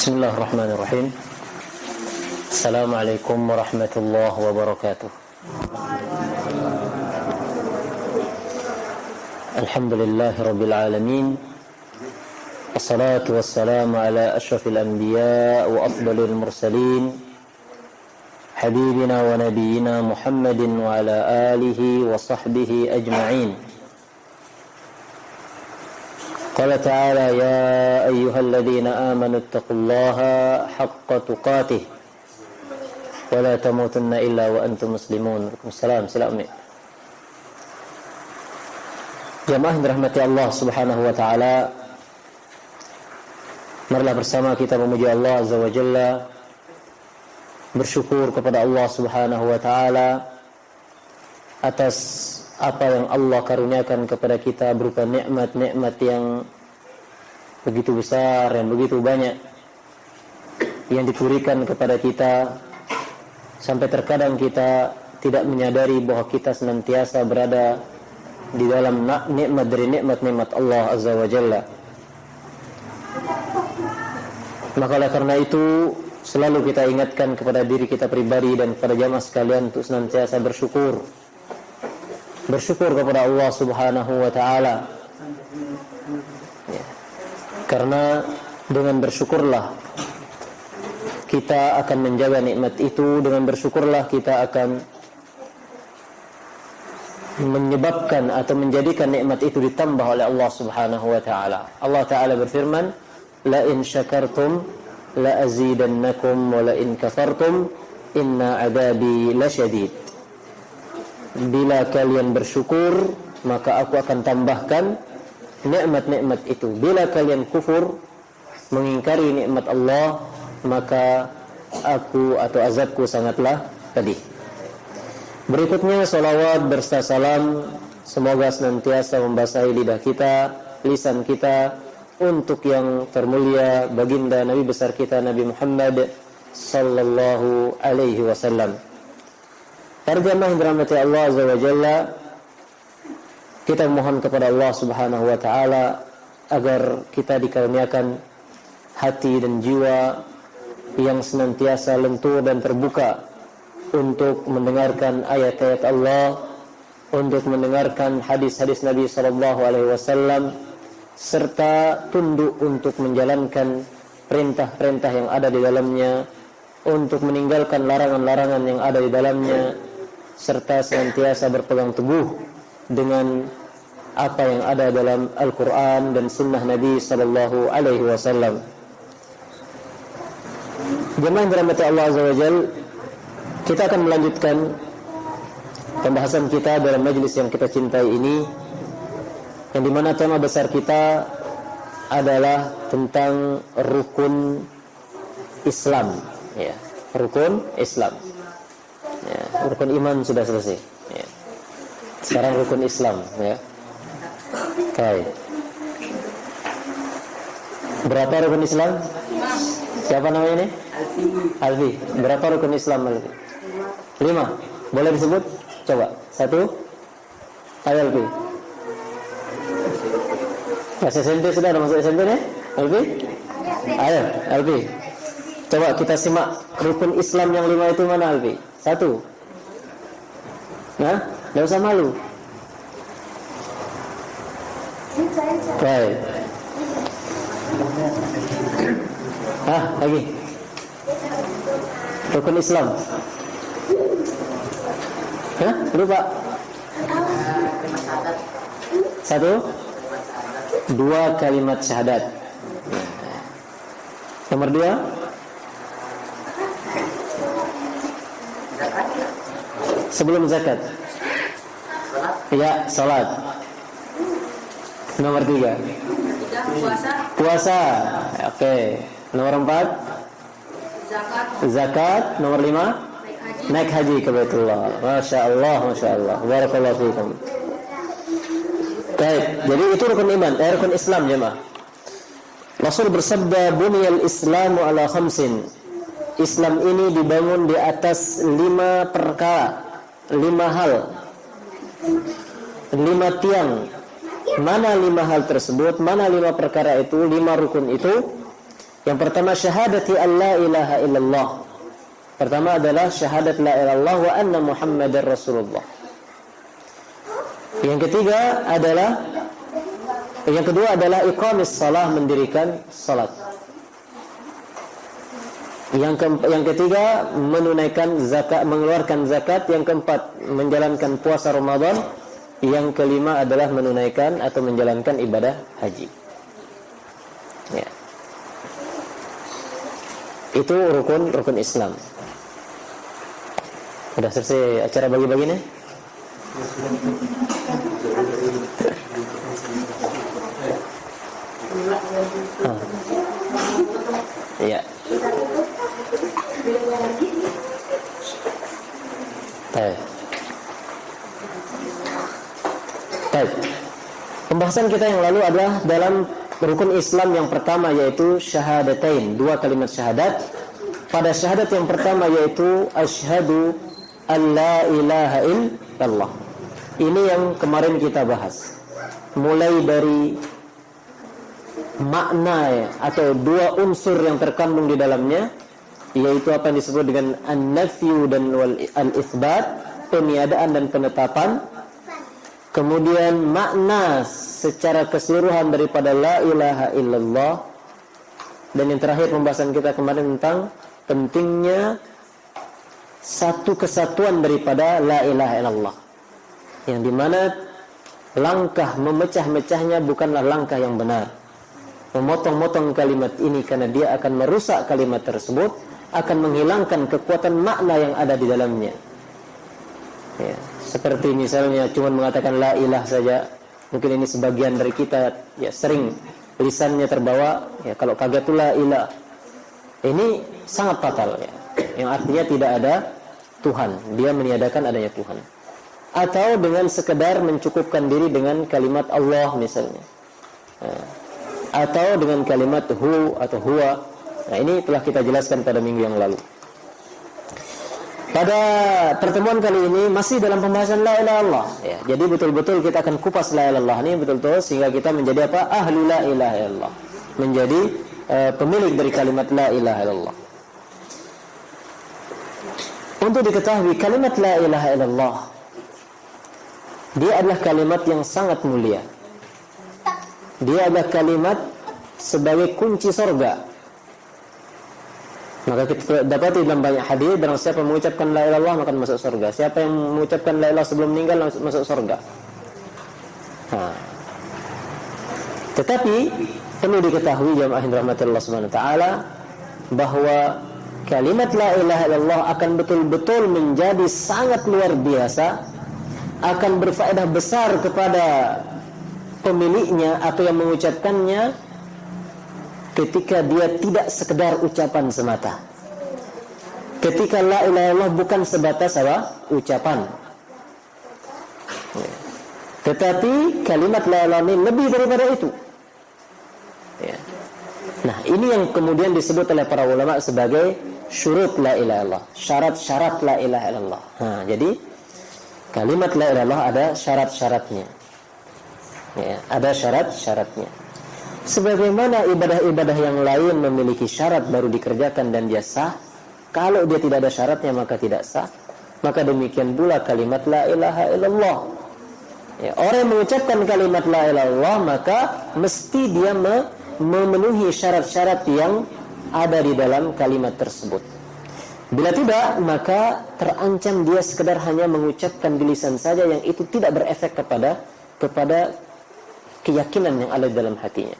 Bismillahirrahmanirrahim. Assalamualaikum warahmatullahi wabarakatuh. Alhamdulillahirabbil alamin. Wassalatu wassalamu ala asyrafil anbiya wa afdalil mursalin. Habibina wa nabiyyina Muhammadin wa ala alihi wa sahbihi ajma'in. Qala ta'ala ya ayyuhalladzina amanu taqullaha haqqa tuqatih wa la tamutunna illa wa antum muslimun. Waalaikumsalam. Silakan. Jamaah yang dirahmati Allah Subhanahu wa taala, marilah bersama kita memuji Allah Azza wa Jalla, bersyukur kepada Allah Subhanahu wa taala atas apa yang Allah karuniakan kepada kita berupa nikmat-nikmat yang begitu besar dan begitu banyak yang diberikan kepada kita, sampai terkadang kita tidak menyadari bahwa kita senantiasa berada di dalam nikmat dari nikmat-nikmat Allah Azza wa Jalla. Maka oleh karena itu selalu kita ingatkan kepada diri kita pribadi dan kepada jamaah sekalian untuk senantiasa bersyukur kepada Allah Subhanahu wa taala. Ya. Karena dengan bersyukurlah kita akan menjaga nikmat itu, dengan bersyukurlah kita akan menyebabkan atau menjadikan nikmat itu ditambah oleh Allah Subhanahu wa taala. Allah taala berfirman, "La in syakartum la azidannakum wa la in kafartum inna 'adzabi lasyadid." Bila kalian bersyukur, maka aku akan tambahkan nikmat-nikmat itu. Bila kalian kufur, mengingkari nikmat Allah, maka aku atau azabku sangatlah pedih. Berikutnya salawat berserta salam semoga senantiasa membasahi lidah kita, lisan kita, untuk yang termulia baginda Nabi besar kita Nabi Muhammad sallallahu alaihi wasallam. Para jamaah yang dirahmati Allah Azza wa Jalla, kita mohon kepada Allah Subhanahu wa taala agar kita dikaruniakan hati dan jiwa yang senantiasa lentur dan terbuka untuk mendengarkan ayat-ayat Allah, untuk mendengarkan hadis-hadis Nabi sallallahu alaihi wasallam, serta tunduk untuk menjalankan perintah-perintah yang ada di dalamnya, untuk meninggalkan larangan-larangan yang ada di dalamnya, serta senantiasa berpegang teguh dengan apa yang ada dalam Al-Quran dan Sunnah Nabi Sallallahu Alaihi Wasallam. Jemaah yang dirahmati Allah Azza wa Jalla, kita akan melanjutkan pembahasan kita dalam majlis yang kita cintai ini, yang dimana tema besar kita adalah tentang rukun Islam. Ya, rukun Islam. Ya, rukun iman sudah selesai. Ya. Sekarang rukun Islam. Ya. Okay. Berapa rukun Islam? Siapa namanya ini? Alfi. Berapa rukun Islam, Alfi? 5. Boleh disebut? Coba. 1. Ayo, Alfi. Mas SMP sudah ada masuk SMP nih? Alfi? Ayo, Alfi. Coba kita simak rukun Islam yang 5 itu mana, Alfi? 1. Nah, tidak usah malu. Baik. Lagi. Rukun Islam. Lupa. 1. 2 kalimat syahadat. Nomor 2. Sebelum zakat. Ya, salat. Nomor 3. Puasa. Oke. Nomor 4. Zakat. Nomor 5. Naik haji ke Baitullah. Masya Allah, Masya Allah. Barakallahu fiikum. Baik, jadi itu rukun iman, rukun Islam jemaah. Rasul bersabda, "Buniyal Islamu ala khamsin." Islam ini dibangun di atas 5 perkara, 5 hal, 5 tiang. Mana 5 hal tersebut? Mana 5 perkara itu? 5 rukun itu? Yang pertama syahadati an la ilaha illallah. Pertama adalah syahadat la ilaha illallah wa anna Muhammadar Rasulullah. Yang kedua adalah iqamis salah, mendirikan salat. Yang ketiga menunaikan zakat, mengeluarkan zakat. Yang keempat menjalankan puasa Ramadan. Yang kelima adalah menunaikan atau menjalankan ibadah haji. Ya. Itu rukun Islam. Sudah selesai acara bagi-baginya? Iya. Baik. Pembahasan kita yang lalu adalah dalam rukun Islam yang pertama, yaitu syahadatain, 2 kalimat syahadat. Pada syahadat yang pertama yaitu asyhadu an la ilaha illallah. Ini yang kemarin kita bahas. Mulai dari makna atau 2 unsur yang terkandung di dalamnya, yaitu apa yang disebut dengan an-nafyu dan al-itsbat, peniadaan dan penetapan. Kemudian makna secara keseluruhan daripada la ilaha illallah. Dan yang terakhir pembahasan kita kemarin tentang pentingnya satu kesatuan daripada la ilaha illallah, yang dimana langkah memecah-mecahnya bukanlah langkah yang benar. Memotong-motong kalimat ini karena dia akan merusak kalimat tersebut, akan menghilangkan kekuatan makna yang ada di dalamnya. Ya, seperti misalnya cuma mengatakan la ilah saja. Mungkin ini sebagian dari kita ya sering lisannya terbawa, ya kalau kaget tu la ilah. Ini sangat fatal ya. Yang artinya tidak ada Tuhan, dia meniadakan adanya Tuhan. Atau dengan sekedar mencukupkan diri dengan kalimat Allah misalnya. Atau dengan kalimat hu atau huwa. Nah, ini telah kita jelaskan pada minggu yang lalu. Pada pertemuan kali ini masih dalam pembahasan la ilaha illallah ya. Jadi betul-betul kita akan kupas la ilaha illallah ini betul-betul sehingga kita menjadi apa? Ahlu la ilaha illallah. Menjadi pemilik dari kalimat la ilaha illallah. Untuk diketahui kalimat la ilaha illallah, dia adalah kalimat yang sangat mulia. Dia adalah kalimat sebagai kunci surga. Maka kita dapati dalam banyak hadis, barang siapa mengucapkan la ilaha illallah maka masuk surga. Siapa yang mengucapkan la ilaha sebelum meninggal masuk surga. Tetapi perlu diketahui jamaah yang dirahmati Allah Subhanahu wa taala bahwa kalimat la ilaha illallah akan betul-betul menjadi sangat luar biasa, akan berfaedah besar kepada pemiliknya atau yang mengucapkannya ketika dia tidak sekedar ucapan semata. Ketika la ilaha illallah bukan sebatas apa? Ucapan. Tetapi kalimat la ilaha illallah lebih daripada itu. Ya. Nah, ini yang kemudian disebut oleh para ulama sebagai syurut la ilaha illallah, syarat-syarat la ilaha illallah. Jadi kalimat la ilaha illallah ada syarat-syaratnya. Ya, ada syarat-syaratnya. Sebagaimana ibadah-ibadah yang lain memiliki syarat baru dikerjakan dan dia sah. Kalau dia tidak ada syaratnya maka tidak sah. Maka demikian pula kalimat la ilaha illallah. Ya, orang yang mengucapkan kalimat la ilaha illallah maka mesti dia memenuhi syarat-syarat yang ada di dalam kalimat tersebut. Bila tidak, maka terancam dia sekedar hanya mengucapkan di lisan saja yang itu tidak berefek kepada keyakinan yang ada di dalam hatinya.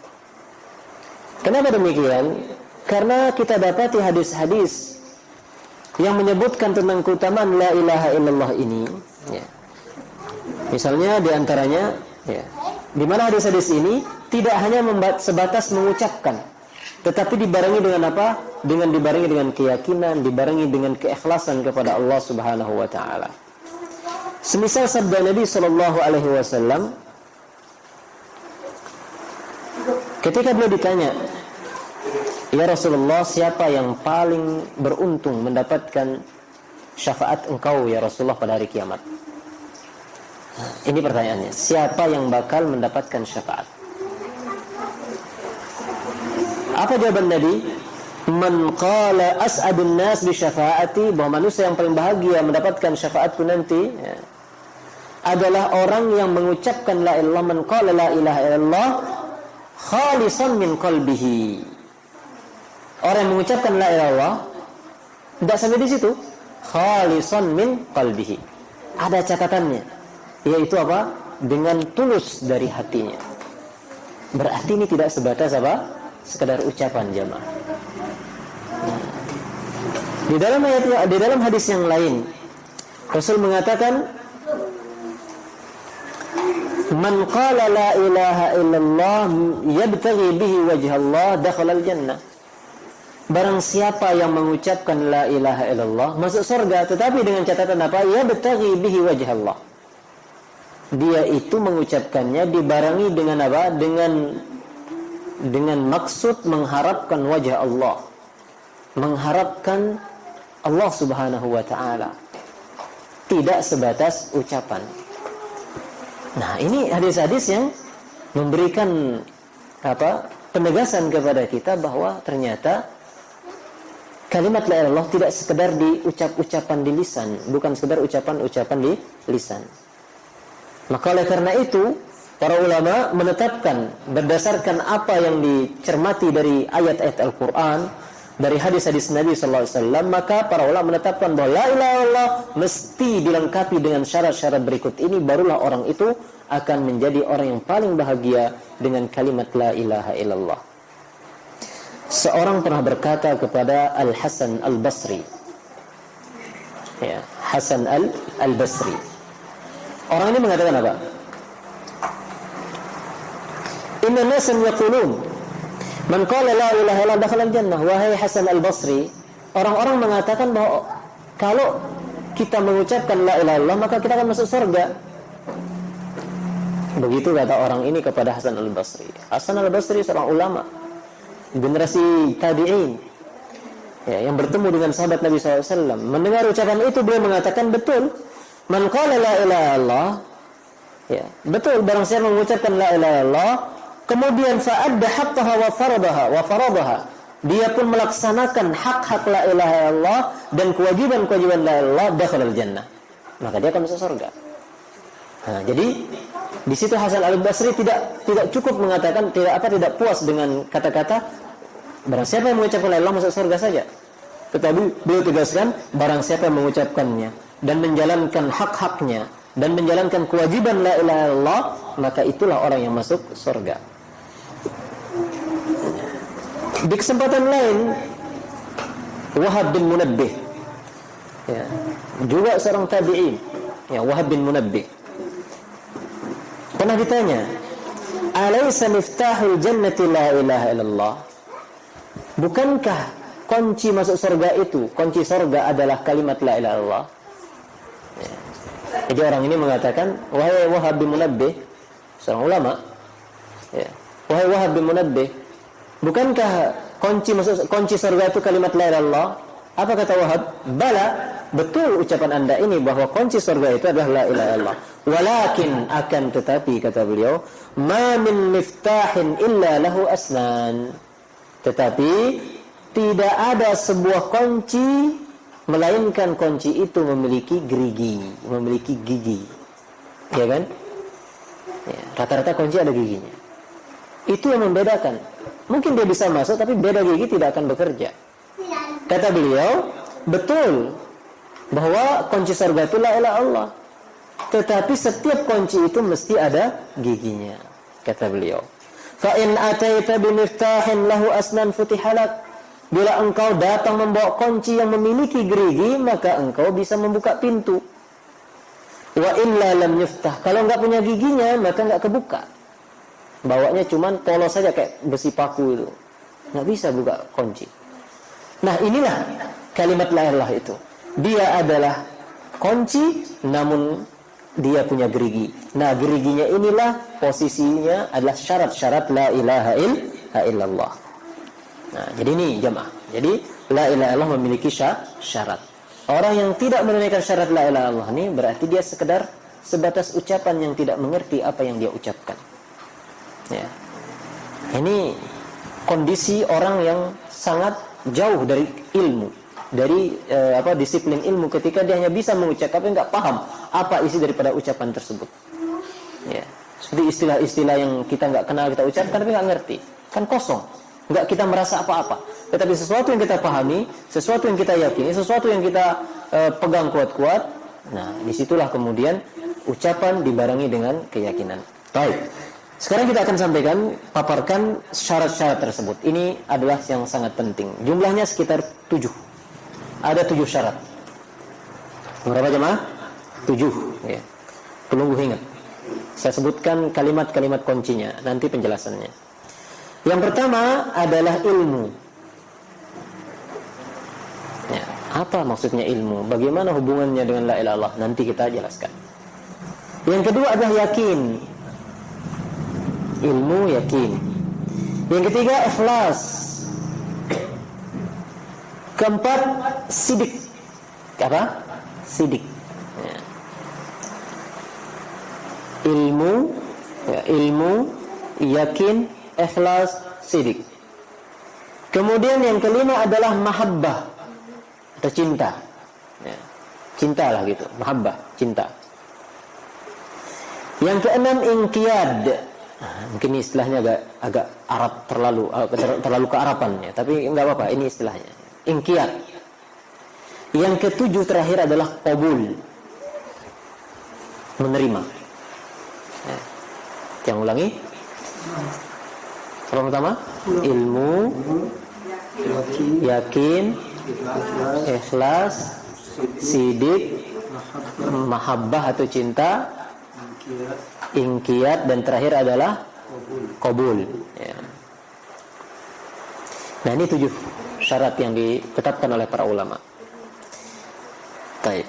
Kenapa demikian? Karena kita dapati hadis-hadis yang menyebutkan tentang keutamaan la ilaha illallah ini. Ya. Misalnya diantaranya, ya, di mana hadis-hadis ini tidak hanya sebatas mengucapkan, tetapi dibarengi dengan apa? Dibarengi dengan keyakinan, dibarengi dengan keikhlasan kepada Allah Subhanahu wa taala. Semisal sabda Nabi sallallahu alaihi wasallam ketika beliau ditanya, "Ya Rasulullah, siapa yang paling beruntung mendapatkan syafaat engkau ya Rasulullah pada hari kiamat?" Ini pertanyaannya, siapa yang bakal mendapatkan syafaat? Apa jawaban Nabi? Man qala as'adun nas bi syafaati, bahwa manusia yang paling bahagia mendapatkan syafaatku nanti adalah orang yang mengucapkan la ilaha, man qala la ilaha illallah khalisan min qalbihi. Orang yang mengucapkan la ilaha illallah tidak sampai di situ, khalisan min qalbihi. Ada catatannya, yaitu apa? Dengan tulus dari hatinya. Berarti ini tidak sebatas apa? Sekedar ucapan, jamaah. Di dalam ayat, di dalam hadis yang lain, Rasul mengatakan, man qala la ilaha illallah yabtaghi bihi wajha Allah dakhala al-jannah. Barang siapa yang mengucapkan la ilaha illallah masuk surga, tetapi dengan catatan apa? Yabtaghi bihi wajha Allah. Dia itu mengucapkannya dibarengi dengan apa? Dengan maksud mengharapkan wajah Allah, mengharapkan Allah Subhanahu wa ta'ala, tidak sebatas ucapan. Nah, ini hadis-hadis yang memberikan apa? Penegasan kepada kita bahwa ternyata kalimat la ilaha illallah tidak sekedar diucap-ucapan di lisan, bukan sekedar ucapan-ucapan di lisan. Maka oleh karena itu, para ulama menetapkan berdasarkan apa yang dicermati dari ayat-ayat Al-Quran, dari hadis-hadis Nabi sallallahu alaihi wasallam, maka para ulama menetapkan bahwa la ilaha illallah mesti dilengkapi dengan syarat-syarat berikut ini, barulah orang itu akan menjadi orang yang paling bahagia dengan kalimat la ilaha illallah. Seorang pernah berkata kepada Al-Hasan Al-Basri, ya, Hasan Al-Basri. Orang ini mengatakan apa? Inna nasan yaqulun man qala la ilaha illallah dakhala al-jannah. Wahai Hasan Al-Basri, orang-orang mengatakan bahwa kalau kita mengucapkan la ilaha illallah maka kita akan masuk surga. Begitu kata orang ini kepada Hasan Al-Basri. Hasan Al-Basri seorang ulama generasi tabi'in, ya, yang bertemu dengan sahabat Nabi SAW. Mendengar ucapan itu, beliau mengatakan, betul, man qala la ilaha illallah, ya, betul, barang siapa mengucapkan la ilaha illallah kemudian fa'adda haqqaha wa faradaha, dia pun melaksanakan hak-hak la ilaha illallah dan kewajiban-kewajiban la ilaha illallah, dakhalal jannah, maka dia akan masuk surga. Nah, jadi di situ Hasan Al-Basri tidak cukup mengatakan, tidak puas dengan kata-kata barang siapa yang mengucapkan la ilaha illallah masuk surga saja. Tetapi beliau tegaskan, barang siapa yang mengucapkannya dan menjalankan hak-haknya dan menjalankan kewajiban la ilaha illallah, maka itulah orang yang masuk surga. Di kesempatan lain, Wahab bin Munabbih, ya, juga seorang tabi'in, ya, Wahab bin Munabbih, pernah ditanya, alaysa miftahul jannati la ilaha illallah? Bukankah kunci masuk surga itu, kunci surga adalah kalimat la ilaha illallah? Ya. Jadi orang ini mengatakan, wahai Wahab bin Munabbih, seorang ulama, ya, wahai Wahab bin Munabbih, bukankah kunci surga itu kalimat la ilaha illallah? Apa kata Wahab? Bala, betul ucapan anda ini bahwa kunci surga itu adalah la ilaha illallah. Walakin, akan tetapi, kata beliau, ma min miftahin illa lahu asnan. Tetapi tidak ada sebuah kunci melainkan kunci itu memiliki gerigi, memiliki gigi, ya kan? Ya, rata-rata kunci ada giginya. Itu yang membedakan. Mungkin dia bisa masuk, tapi beda gigi tidak akan bekerja. Kata beliau, betul bahwa kunci surga itu la ilaha illallah. Tetapi setiap kunci itu mesti ada giginya, kata beliau. Fa in ataita bi miftahin lahu asnan futihalak. Bila engkau datang membawa kunci yang memiliki gerigi, maka engkau bisa membuka pintu. Wa illa lam yuftah. Kalau enggak punya giginya, maka enggak kebuka. Bawanya cuman polos saja kayak besi paku itu. Enggak bisa buka kunci. Nah, inilah kalimat la ilaha illallah itu. Dia adalah kunci, namun dia punya gerigi. Nah, geriginya inilah posisinya adalah syarat-syarat la ilaha illallah. Nah, jadi ini jamaah. Jadi la ilaha illallah memiliki syarat. Orang yang tidak menunaikan syarat la ilaha illallah ini berarti dia sekedar sebatas ucapan yang tidak mengerti apa yang dia ucapkan. Ya. Ini kondisi orang yang sangat jauh dari ilmu, dari disiplin ilmu, ketika dia hanya bisa mengucapkan tapi nggak paham apa isi daripada ucapan tersebut. Ya, seperti istilah-istilah yang kita nggak kenal kita ucapkan tapi nggak ngerti, kan kosong, nggak kita merasa apa-apa. Tetapi sesuatu yang kita pahami, sesuatu yang kita yakini, sesuatu yang kita pegang kuat-kuat, nah disitulah kemudian ucapan dibarengi dengan keyakinan. Baik. Sekarang kita akan paparkan syarat-syarat tersebut. Ini adalah yang sangat penting. Jumlahnya sekitar 7. Ada 7 syarat. Berapa jemaah? 7. Ya. Tolong ingat. Saya sebutkan kalimat-kalimat kuncinya, nanti penjelasannya. Yang pertama adalah ilmu. Ya. Apa maksudnya ilmu? Bagaimana hubungannya dengan la ilaha illallah? Nanti kita jelaskan. Yang kedua adalah yakin. Ilmu, yakin. Yang ketiga ikhlas. Keempat sidik. Apa? Sidik. Ya. Ilmu, yakin, ikhlas, sidik. Kemudian yang kelima adalah mahabbah atau cinta. Ya. Cintalah gitu, mahabbah, cinta. Yang keenam inqiyad. Mungkin ini istilahnya agak Arab, terlalu kearapannya, tapi enggak apa-apa, ini istilahnya inqiyad. Yang ketujuh terakhir adalah qabul, menerima. Ya. Yang ulangi. Yang pertama ilmu, yakin, ikhlas, sidik, mahabbah atau cinta, inqiyad, dan terakhir adalah qabul. Ya. Nah, ini 7 syarat yang ditetapkan oleh para ulama. Baik.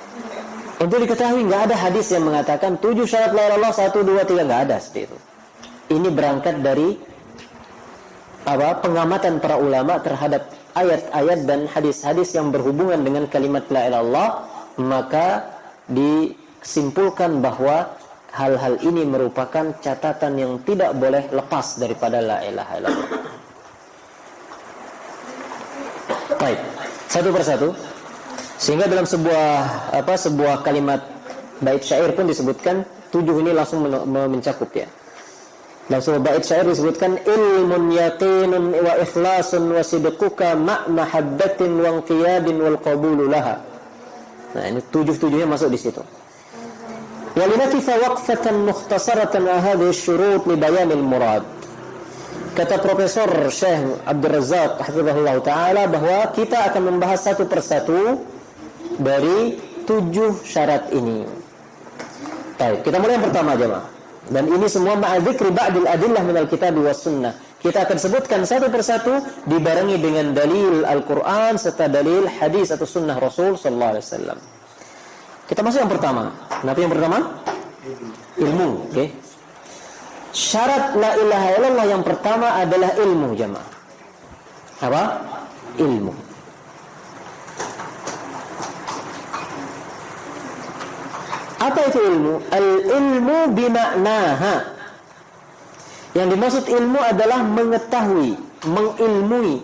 Untuk diketahui, nggak ada hadis yang mengatakan 7 syarat la ilaha illallah 1, 2, 3, nggak ada seperti itu. Ini berangkat dari pengamatan para ulama terhadap ayat-ayat dan hadis-hadis yang berhubungan dengan kalimat la ilaha illallah, maka disimpulkan bahwa hal-hal ini merupakan catatan yang tidak boleh lepas daripada la ilaha illallah. Baik, satu persatu. Sehingga dalam sebuah kalimat bait syair pun disebutkan 7 ini langsung mencakup ya. Dalam sebuah bait syair disebutkan ilmun yaqinun wa ikhlasun wa sidquka ma' mahabbatin wa inqiyadin wal qabulu laha. Nah, ini 7-7-nya masuk di situ. ولنقف وقفة مختصرة على هذه الشروط لبيان المراد. Kata Profesor Syekh Abdul Razak hafizahullah taala bahwa kita akan membahas satu persatu dari 7 syarat ini. Baik, kita mulai yang pertama jemaah. Dan ini semua ma'adzikri ba'dil adillah minal kitab was sunnah. Kita akan sebutkan satu persatu dibarengi dengan dalil Al-Qur'an serta dalil hadis atau sunnah Rasul sallallahu alaihi wasallam. Kita masuk yang pertama. Kenapa yang pertama? Ilmu. Oke. Syarat la ilaha illallah yang pertama adalah ilmu jemaah. Apa? Ilmu. Apa itu ilmu? Al-ilmu bima'naha. Yang dimaksud ilmu adalah mengetahui, mengilmui.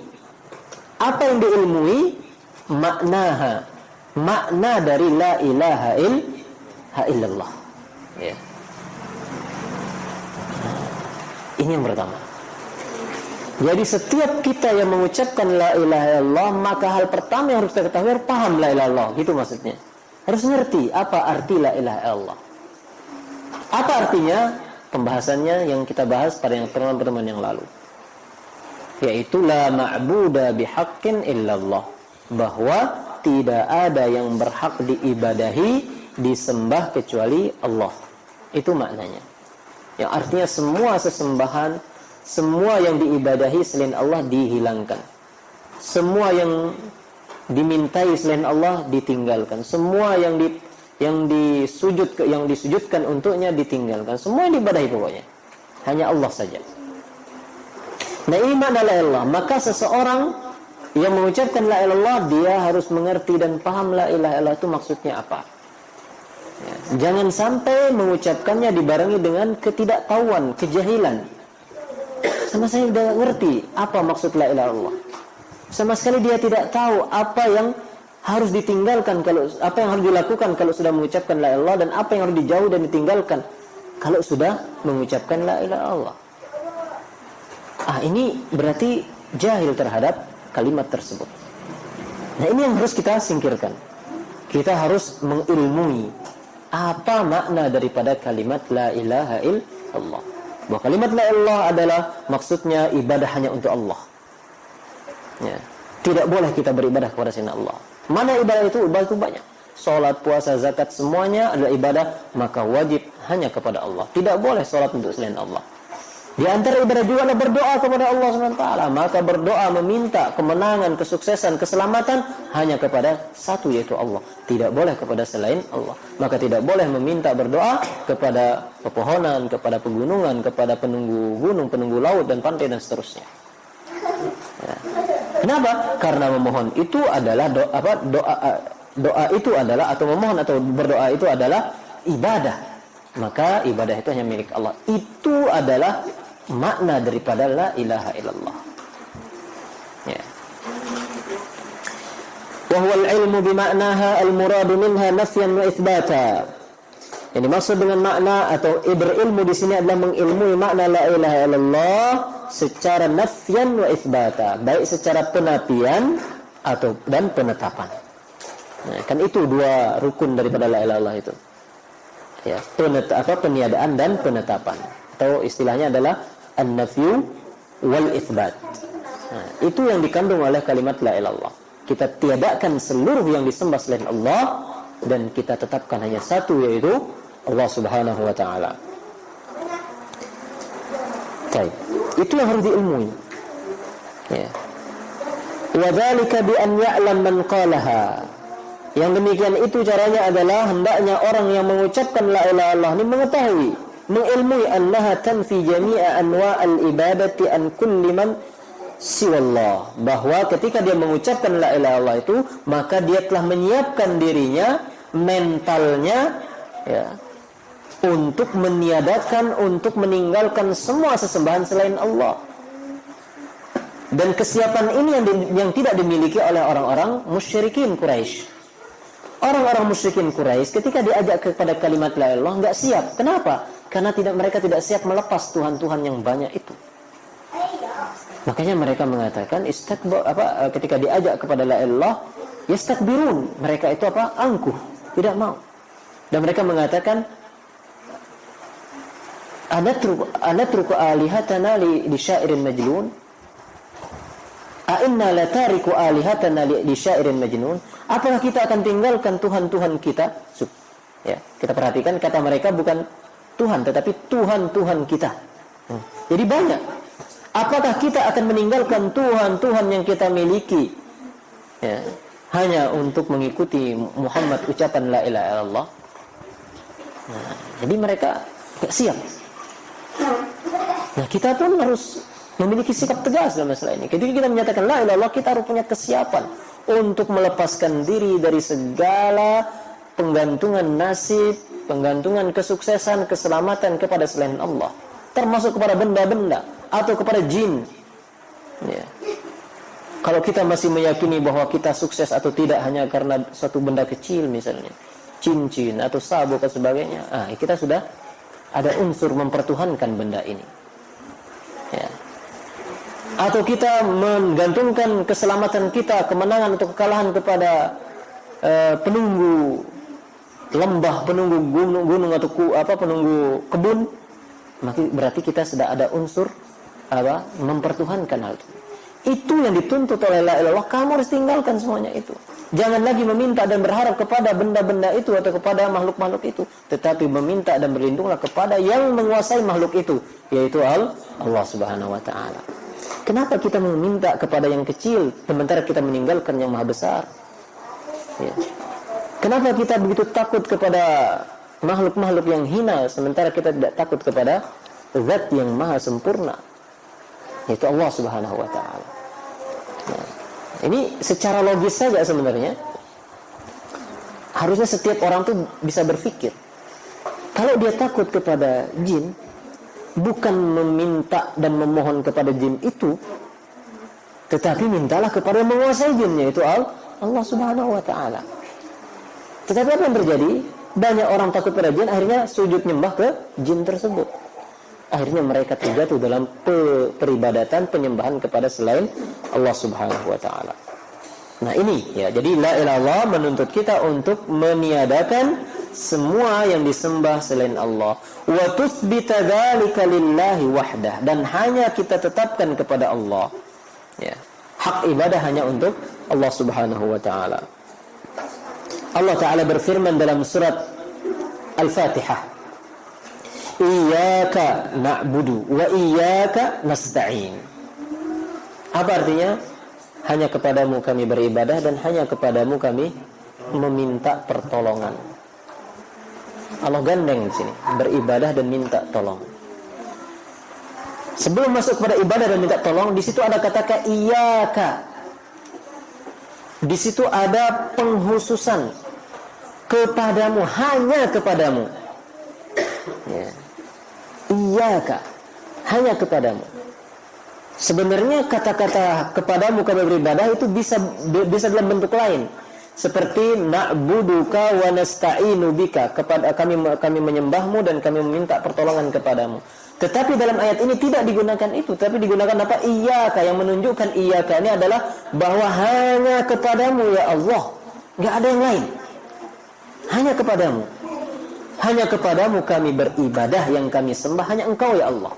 Apa yang diilmui? Maknaha. Makna dari la ilaha illallah. Ya. Ini yang pertama. Jadi setiap kita yang mengucapkan la ilaha illallah, maka hal pertama yang harus kita ketahui, harus paham la ilaha illallah. Gitu maksudnya. Harus ngerti apa arti la ilaha illallah. Apa artinya? Pembahasannya yang kita bahas pada pertemuan yang lalu. Yaitu la ma'buda bihaqqin illallah. Bahwa tidak ada yang berhak diibadahi, disembah kecuali Allah. Itu maknanya. Yang artinya semua sesembahan, semua yang diibadahi selain Allah dihilangkan. Semua yang dimintai selain Allah ditinggalkan. Semua yang disujudkan untuknya ditinggalkan. Semua yang diibadahi pokoknya. Hanya Allah saja. Nah, ini makna la ilaha illallah. Maka seseorang yang mengucapkan la ilaha illallah, dia harus mengerti dan paham la ilaha illallah itu maksudnya apa. Ya. Jangan sampai mengucapkannya dibarengi dengan ketidaktahuan, kejahilan. sama sekali tidak ngerti apa maksud la ilaha illallah. Sama sekali dia tidak tahu apa yang harus ditinggalkan, kalau apa yang harus dilakukan kalau sudah mengucapkan la ilaha illallah, dan apa yang harus dijauh dan ditinggalkan kalau sudah mengucapkan la ilaha illallah. Ini berarti jahil terhadap kalimat tersebut. Nah, ini yang harus kita singkirkan. Kita harus mengilmui apa makna daripada kalimat la ilaha illallah. Bahwa kalimat la ilaha adalah maksudnya ibadah hanya untuk Allah. Ya. Tidak boleh kita beribadah kepada selain Allah. Mana ibadah itu? Ibadah itu banyak. Salat, puasa, zakat, semuanya adalah ibadah, maka wajib hanya kepada Allah. Tidak boleh salat untuk selain Allah. Di antara ibadah juga adalah berdoa kepada Allah SWT. Maka berdoa meminta kemenangan, kesuksesan, keselamatan hanya kepada satu, yaitu Allah. Tidak boleh kepada selain Allah. Maka tidak boleh meminta berdoa kepada pepohonan, kepada pegunungan, kepada penunggu gunung, penunggu laut dan pantai dan seterusnya. Ya. Kenapa? Karena memohon itu adalah doa itu adalah, atau memohon atau berdoa itu adalah ibadah. Maka ibadah itu hanya milik Allah. Itu adalah makna daripada la ilaha illallah. Ya. Wa huwa al-ilmu bi ma'naha al-muradu minha nafyan wa itsbata. Yang dimaksud dengan makna atau berilmu di sini adalah mengilmui makna la ilaha illallah secara nafyan wa itsbata, baik secara penafian atau dan penetapan. Nah, kan itu dua rukun daripada la ilaha illallah itu. Ya, peniadaan dan penetapan. Atau istilahnya adalah an-nafyu wal itsbat. Nah, itu yang dikandung oleh kalimat la ilaha illallah. Kita tiadakan seluruh yang disembah selain Allah dan kita tetapkan hanya satu, yaitu Allah Subhanahu wa taala. Baik. Itu yang harus diilmui. Ya. Wa dzalika bi an ya'lam man qalaha. Yang demikian itu caranya adalah hendaknya orang yang mengucapkan la ilaha illallah ini mengetahui, mengilmui annaha tanfi jami'a anwa'al ibadati an kulli man siwallah, bahwa ketika dia mengucapkan la ilaha illallah itu, maka dia telah menyiapkan dirinya, mentalnya, ya, untuk meniadakan, untuk meninggalkan semua sesembahan selain Allah. Dan kesiapan ini yang tidak dimiliki oleh orang-orang musyrikin Quraisy. Orang-orang musyrikin Quraisy ketika diajak kepada kalimat la ilaha illallah enggak siap. Kenapa? Karena mereka tidak siap melepas Tuhan-Tuhan yang banyak itu. Makanya mereka mengatakan ketika diajak kepada la ilaha illallah yastakbirun. Mereka itu angkuh, tidak mau. Dan mereka mengatakan anatruku alihatana li syairin majnun. A'inna la tariku alihatana li syairin majnun. Apakah kita akan tinggalkan Tuhan-Tuhan kita? Ya, kita perhatikan kata mereka bukan Tuhan, tetapi Tuhan-Tuhan kita. Jadi banyak. Apakah kita akan meninggalkan Tuhan-Tuhan yang kita miliki, ya, hanya untuk mengikuti Muhammad ucapan la ilaha illallah? Nah, jadi mereka tidak siap. Nah, kita pun harus memiliki sikap tegas dalam masalah ini. Ketika kita menyatakan la ilaha illallah, kita harus punya kesiapan untuk melepaskan diri dari segala penggantungan nasib, penggantungan kesuksesan, keselamatan kepada selain Allah, termasuk kepada benda-benda atau kepada jin. Ya. Kalau kita masih meyakini bahwa kita sukses atau tidak hanya karena suatu benda kecil, misalnya cincin atau sabuk dan sebagainya, kita sudah ada unsur mempertuhankan benda ini. Ya. Atau kita menggantungkan keselamatan kita, kemenangan atau kekalahan kepada penunggu lembah, penunggu gunung atau penunggu kebun, maka berarti kita sudah ada unsur mempertuhankan hal itu. Itu yang dituntut oleh la ilaha illallah. Kamu harus tinggalkan semuanya itu. Jangan lagi meminta dan berharap kepada benda-benda itu atau kepada makhluk-makhluk itu, tetapi meminta dan berlindunglah kepada yang menguasai makhluk itu, yaitu Allah Subhanahu wa taala. Kenapa kita meminta kepada yang kecil sementara kita meninggalkan yang maha besar? Ya. Kenapa kita begitu takut kepada makhluk-makhluk yang hina sementara kita tidak takut kepada zat yang maha sempurna, yaitu Allah Subhanahu wa taala? Nah, ini secara logis saja sebenarnya. Harusnya setiap orang tuh bisa berpikir. Kalau dia takut kepada jin, bukan meminta dan memohon kepada jin itu, tetapi mintalah kepada yang menguasai jinnya, itu Allah Subhanahu wa taala. Tetapi apa yang terjadi? Banyak orang takut pada jin, akhirnya sujud nyembah ke jin tersebut. Akhirnya mereka terjatuh dalam peribadatan, penyembahan kepada selain Allah Subhanahu wa taala. Nah ini ya, jadi la ilaha illallah menuntut kita untuk meniadakan semua yang disembah selain Allah. Wa tutsbita dzalika lillahi wahdah, dan hanya kita tetapkan kepada Allah. Ya, hak ibadah hanya untuk Allah Subhanahu wa taala. Allah taala berfirman dalam surat Al-Fatihah, Iyyaka na'budu wa iyyaka nasta'in. Apa artinya? Hanya kepadamu kami beribadah dan hanya kepadamu kami meminta pertolongan. Allah gandeng di sini, beribadah dan minta tolong. Sebelum masuk pada ibadah dan minta tolong, di situ ada kata iyyaka. Di situ ada penghususan kepadamu, hanya kepadamu. Ya. Iyyaka, hanya kepadamu. Sebenarnya kata-kata kepadamu kami beribadah itu bisa dalam bentuk lain, seperti na'buduka wa nasta'inu bika, kepada kami menyembahmu dan kami meminta pertolongan kepadamu. Tetapi dalam ayat ini tidak digunakan itu, tapi digunakan apa? Iyyaka, yang menunjukkan iyyaka ini adalah bahwa hanya kepadamu ya Allah, enggak ada yang lain. Hanya kepadamu. Hanya kepadamu kami beribadah, yang kami sembah hanya Engkau ya Allah.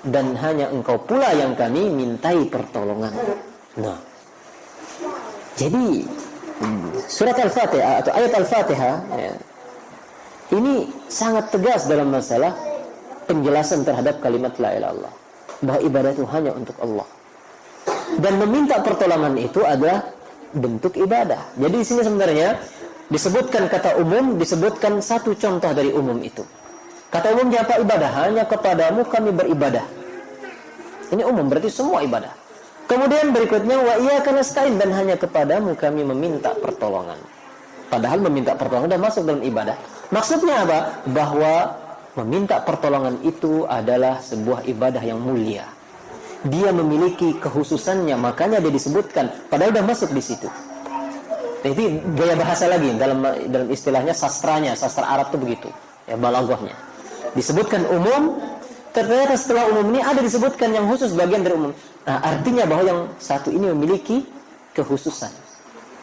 Dan hanya Engkau pula yang kami mintai pertolongan. Nah, jadi surat Al-Fatihah atau ayat Al-Fatihah ya, ini sangat tegas dalam masalah penjelasan terhadap kalimat la ilaha illallah, bahwa ibadah itu hanya untuk Allah. Dan meminta pertolongan itu adalah bentuk ibadah. Jadi di sini sebenarnya disebutkan kata umum, disebutkan satu contoh dari umum itu. Kata umumnya apa? Ibadah. Hanya kepadamu kami beribadah. Ini umum, berarti semua ibadah. Kemudian berikutnya wa iyyaka nasta'in, dan hanya kepadamu kami meminta pertolongan. Padahal meminta pertolongan sudah masuk dalam ibadah. Maksudnya apa? Bahwa meminta pertolongan itu adalah sebuah ibadah yang mulia. Dia memiliki kekhususannya, makanya dia disebutkan. Padahal sudah masuk di situ. Jadi gaya bahasa lagi dalam istilahnya sastranya, sastra Arab itu begitu. Ya, balaghahnya. Disebutkan umum, ternyata setelah umum ini ada disebutkan yang khusus, bagian dari umum. Nah, artinya bahwa yang satu ini memiliki kekhususan,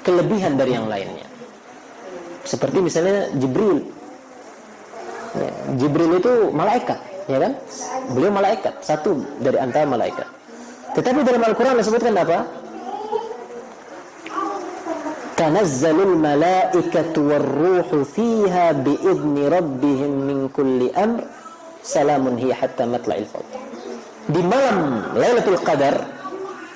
kelebihan dari yang lainnya. Seperti misalnya Jibril. Ya, Jibril itu malaikat, ya kan? Beliau malaikat, satu dari antara malaikat. Tetapi dalam Al-Quran disebutkan apa? Tanazzalul malaikatu warruhu fiha biidni rabbihim min kulli amr salamun hiya hatta matla'il fajr. Di malam Lailatul Qadar,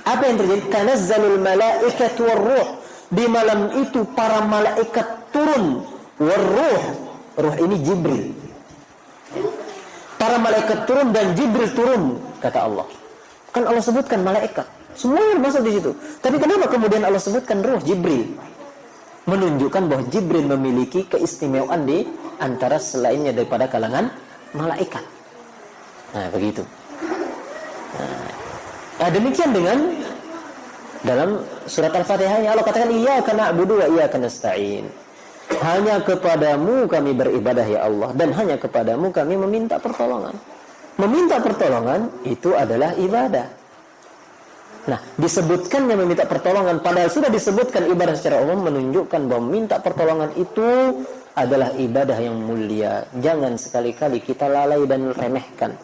apa yang terjadi? Tanazzalul malaikatu warruh. Di malam itu para malaikat turun. Warruh, ruh ini Jibril. Para malaikat turun dan Jibril turun, kata Allah. Kan Allah sebutkan malaikat, semuanya masuk di situ. Tapi kenapa kemudian Allah sebutkan ruh Jibril? Menunjukkan bahwa Jibril memiliki keistimewaan di antara selainnya daripada kalangan malaikat. Nah, begitu. Nah, demikian dengan dalam surat Al-Fatihah Allah katakan iyyaka na'budu wa iyyaka nasta'in. Hanya kepadamu kami beribadah ya Allah, dan hanya kepadamu kami meminta pertolongan. Meminta pertolongan itu adalah ibadah. Nah, disebutkannya meminta pertolongan, padahal sudah disebutkan ibadah secara umum, menunjukkan bahwa meminta pertolongan itu adalah ibadah yang mulia. Jangan sekali-kali kita lalai dan remehkan.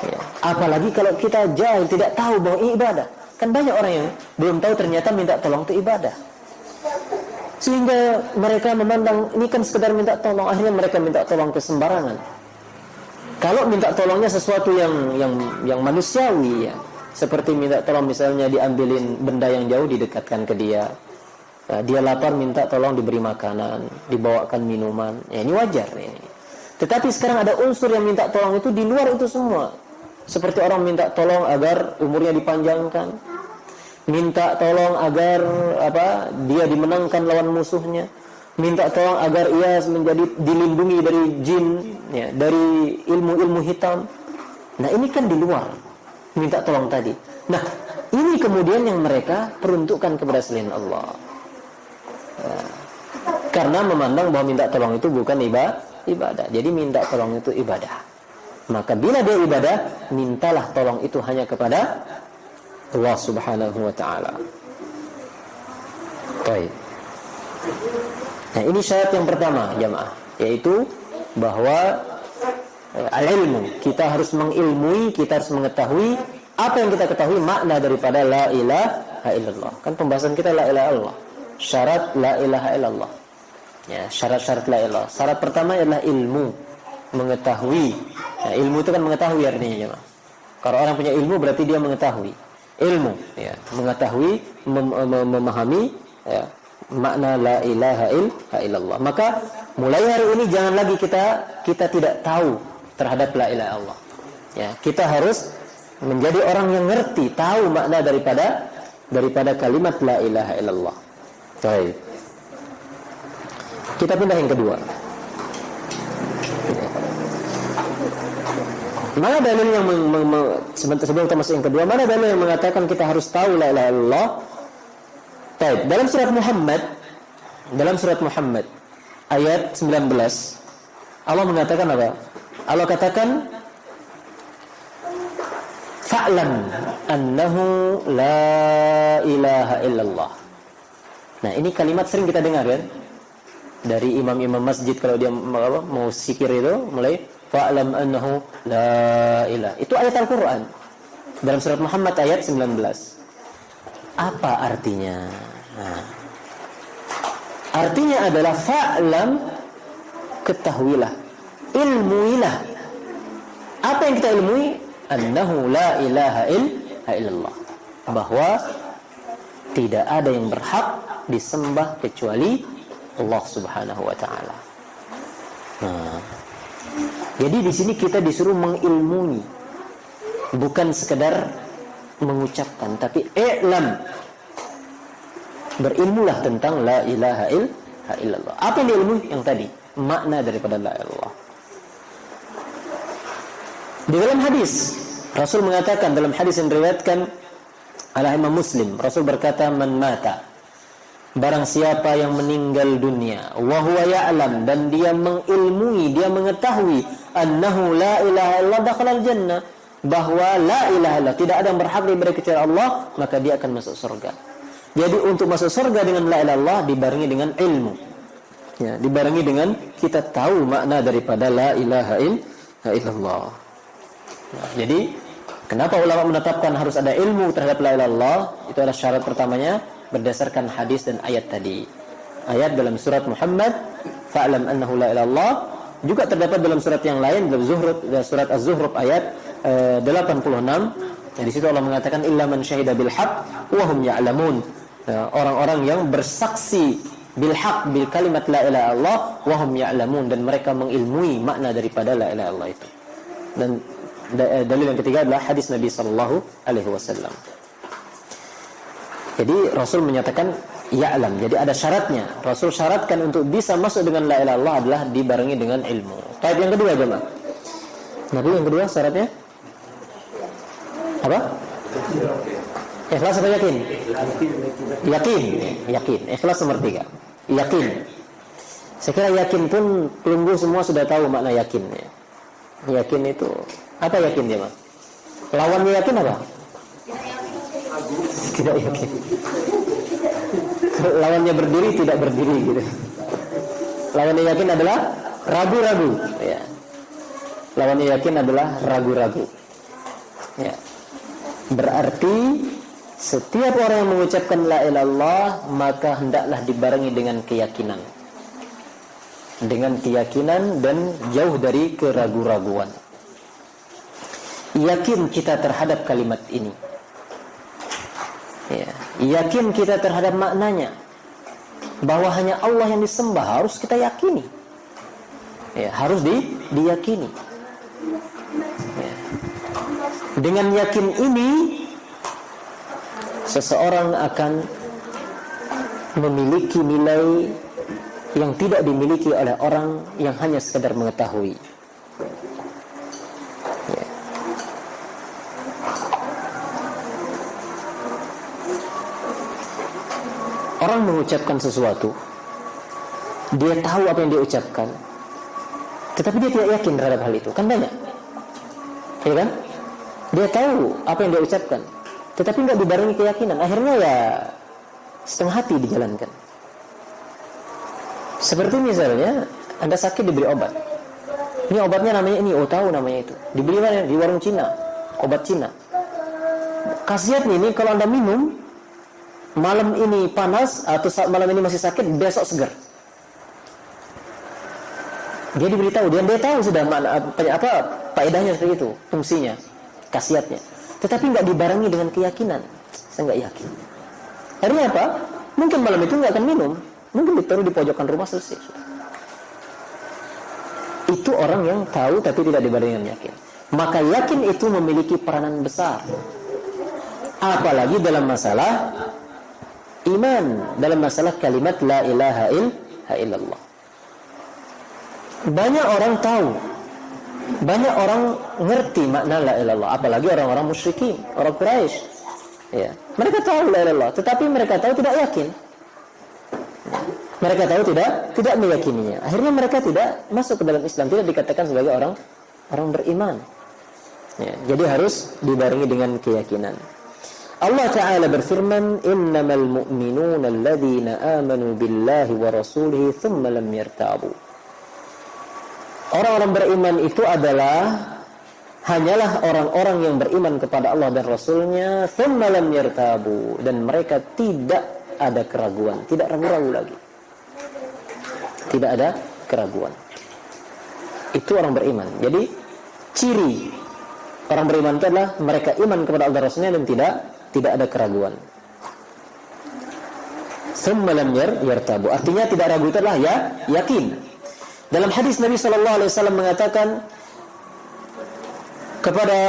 Ya. Apalagi kalau kita jahil, tidak tahu bahwa ini ibadah. Kan banyak orang yang belum tahu ternyata minta tolong itu ibadah. Sehingga mereka memandang ini kan sekedar minta tolong, akhirnya mereka minta tolong ke sembarangan. Kalau minta tolongnya sesuatu yang manusiawi ya, seperti minta tolong misalnya diambilin benda yang jauh didekatkan ke dia. Nah, dia lapar minta tolong diberi makanan, dibawakan minuman. Ya, ini wajar ini. Tetapi sekarang ada unsur yang minta tolong itu di luar itu semua. Seperti orang minta tolong agar umurnya dipanjangkan, minta tolong agar dia dimenangkan lawan musuhnya, minta tolong agar ia menjadi dilindungi dari jin, ya, dari ilmu-ilmu hitam. Nah, ini kan di luar minta tolong tadi. Nah, ini kemudian yang mereka peruntukkan kepada selain Allah. Ya. Karena memandang bahwa minta tolong itu bukan ibadah. Jadi minta tolong itu ibadah. Maka bila dia ibadah, mintalah tolong itu hanya kepada Allah Subhanahu wa taala. Baik. Nah, ini syarat yang pertama, jamaah, yaitu bahwa al-ilmu, kita harus mengilmui, kita harus mengetahui apa yang kita ketahui makna daripada la ilaha illallah. Kan pembahasan kita la ilaha illallah. Syarat la ilaha illallah. Ya, syarat-syarat la ilaha. Syarat pertama adalah ilmu, mengetahui. Nah, ilmu itu kan mengetahui artinya, jemaah. Kalau orang punya ilmu berarti dia mengetahui. Ilmu, ya, mengetahui, memahami, ya, makna la ilaha illallah. Maka mulai hari ini jangan lagi kita tidak tahu terhadap la ilaha illallah. Ya, kita harus menjadi orang yang ngerti, tahu makna daripada kalimat la ilaha illallah. Baik. Kita pindah yang kedua. Mana dalil yang sebelum kita masuk yang kedua, mana dalil yang mengatakan kita harus tahu la ilaha illallah? Baik, dalam surat Muhammad ayat 19 Allah mengatakan apa? Allah katakan fa'lam annahu la ilaha illallah. Nah, ini kalimat sering kita dengar kan? Dari imam-imam masjid kalau dia mau zikir itu mulai fa'lam annahu la ilaha. Itu ayat Al-Qur'an. Dalam surat Muhammad ayat 19. Apa artinya? Nah, artinya adalah fa'lam, ketahuilah, ilmuilah. Apa yang kita ilmui? Annahu la ilaha illallah. Bahwa tidak ada yang berhak disembah kecuali Allah Subhanahu wa taala. Nah, jadi di sini kita disuruh mengilmui, bukan sekedar mengucapkan, tapi i'lam, berilmulah tentang la ilaha illallah. Apa yang diilmui? Yang tadi, makna daripada la ilallah. Di dalam hadis Rasul mengatakan, dalam hadis yang diriwayatkan oleh Imam Muslim, Rasul berkata, man mata, barang siapa yang meninggal dunia, wa huwa ya'lam, dan dia mengilmui, dia mengetahui, annahu la ilaha illallah, dakhalal jannah, bahwa la ilaha illallah, tidak ada yang berhak diberi kecuali Allah, maka dia akan masuk surga. Jadi untuk masuk surga dengan la ilaha illallah dibarengi dengan ilmu. Ya, dibarengi dengan kita tahu makna daripada la ilaha illallah. Nah, jadi kenapa ulama menetapkan harus ada ilmu terhadap la ilaha illallah? Itu adalah syarat pertamanya berdasarkan hadis dan ayat tadi. Ayat dalam surat Muhammad, fa'lam annahu la ilaha illallah, juga terdapat dalam surat yang lain, dalam surat Az-Zuhruf ayat 86. Nah, di situ Allah mengatakan illa man syahida bil haqq wa hum ya'lamun. Nah, orang-orang yang bersaksi bil haqq, bil kalimat la ilaha illallah, wa hum ya'lamun, dan mereka mengilmui makna daripada la ilaha illallah itu. Dan dalil yang ketiga adalah hadis Nabi sallallahu alaihi wasallam. Jadi Rasul menyatakan ya'lam. Jadi ada syaratnya. Rasul syaratkan untuk bisa masuk dengan la ilaha illallah adalah dibarengi dengan ilmu. Taib yang kedua, jemaah. Nabi yang kedua syaratnya apa? Ikhlas apa yakin? Yakin. Ikhlas nomor 3. Yakin. Saya kira yakin pun pelunggu semua sudah tahu makna yakin. Yakin itu apa yakin, jemaah? Lawannya yakin apa? Tidak yakin. Lawannya berdiri, tidak berdiri gitu. Lawannya yakin adalah ragu-ragu, ya. Lawannya yakin adalah ragu-ragu. Ya. Berarti setiap orang yang mengucapkan la ilaha illallah maka hendaklah dibarengi dengan keyakinan. Dengan keyakinan dan jauh dari keragu-raguan. Yakin kita terhadap kalimat ini. Ya, yakin kita terhadap maknanya, bahwa hanya Allah yang disembah, harus kita yakini. Ya, harus diyakini. Ya. Dengan yakin ini, seseorang akan memiliki nilai yang tidak dimiliki oleh orang yang hanya sekedar mengetahui. Ya. Orang mengucapkan sesuatu, dia tahu apa yang dia ucapkan, tetapi dia tidak yakin terhadap hal itu. Kan banyak, ya kan? Dia tahu apa yang dia ucapkan, tetapi nggak dibarengi keyakinan. Akhirnya ya setengah hati dijalankan. Seperti misalnya Anda sakit diberi obat. Ini obatnya namanya ini, oh tahu namanya itu. Dibeli mana? Di warung Cina, obat Cina. Khasiatnya ini kalau Anda minum malam ini panas atau saat malam ini masih sakit, besok segar. Dia diberitahu, dia tahu sudah apa faedahnya seperti itu, fungsinya, khasiatnya. Tetapi nggak dibarengi dengan keyakinan. Saya nggak yakin. Akhirnya apa? Mungkin malam itu nggak akan minum, mungkin ditaruh di pojokan rumah, selesai. Itu orang yang tahu tapi tidak dibarengi dengan yakin. Maka yakin itu memiliki peranan besar. Apalagi dalam masalah iman, dalam masalah kalimat la ilaha illallah. Banyak orang tahu, banyak orang ngerti makna la ilaha illallah, apalagi orang-orang musyrikin, orang Quraisy. Ya, mereka tahu la ilaha illallah, tetapi mereka tahu tidak yakin. Mereka tahu tidak meyakininya. Akhirnya mereka tidak masuk ke dalam Islam, tidak dikatakan sebagai orang beriman. Ya, jadi harus dibarengi dengan keyakinan. Allah Ta'ala berfirman, innamal mu'minuna alladhina amanu billahi wa rasulihi thumma lam yartabu. Orang-orang beriman itu hanyalah orang-orang yang beriman kepada Allah dan Rasulnya, thumma lam yartabu, dan mereka tidak ada keraguan, tidak ragu-ragu lagi. Tidak ada keraguan. Itu orang beriman. Jadi ciri orang beriman itu adalah mereka iman kepada Allah dan Rasulnya dan tidak ada keraguan. Thumma lam yartabu, artinya tidak ragu itu adalah yakin. Dalam hadis Nabi sallallahu alaihi wasallam mengatakan kepada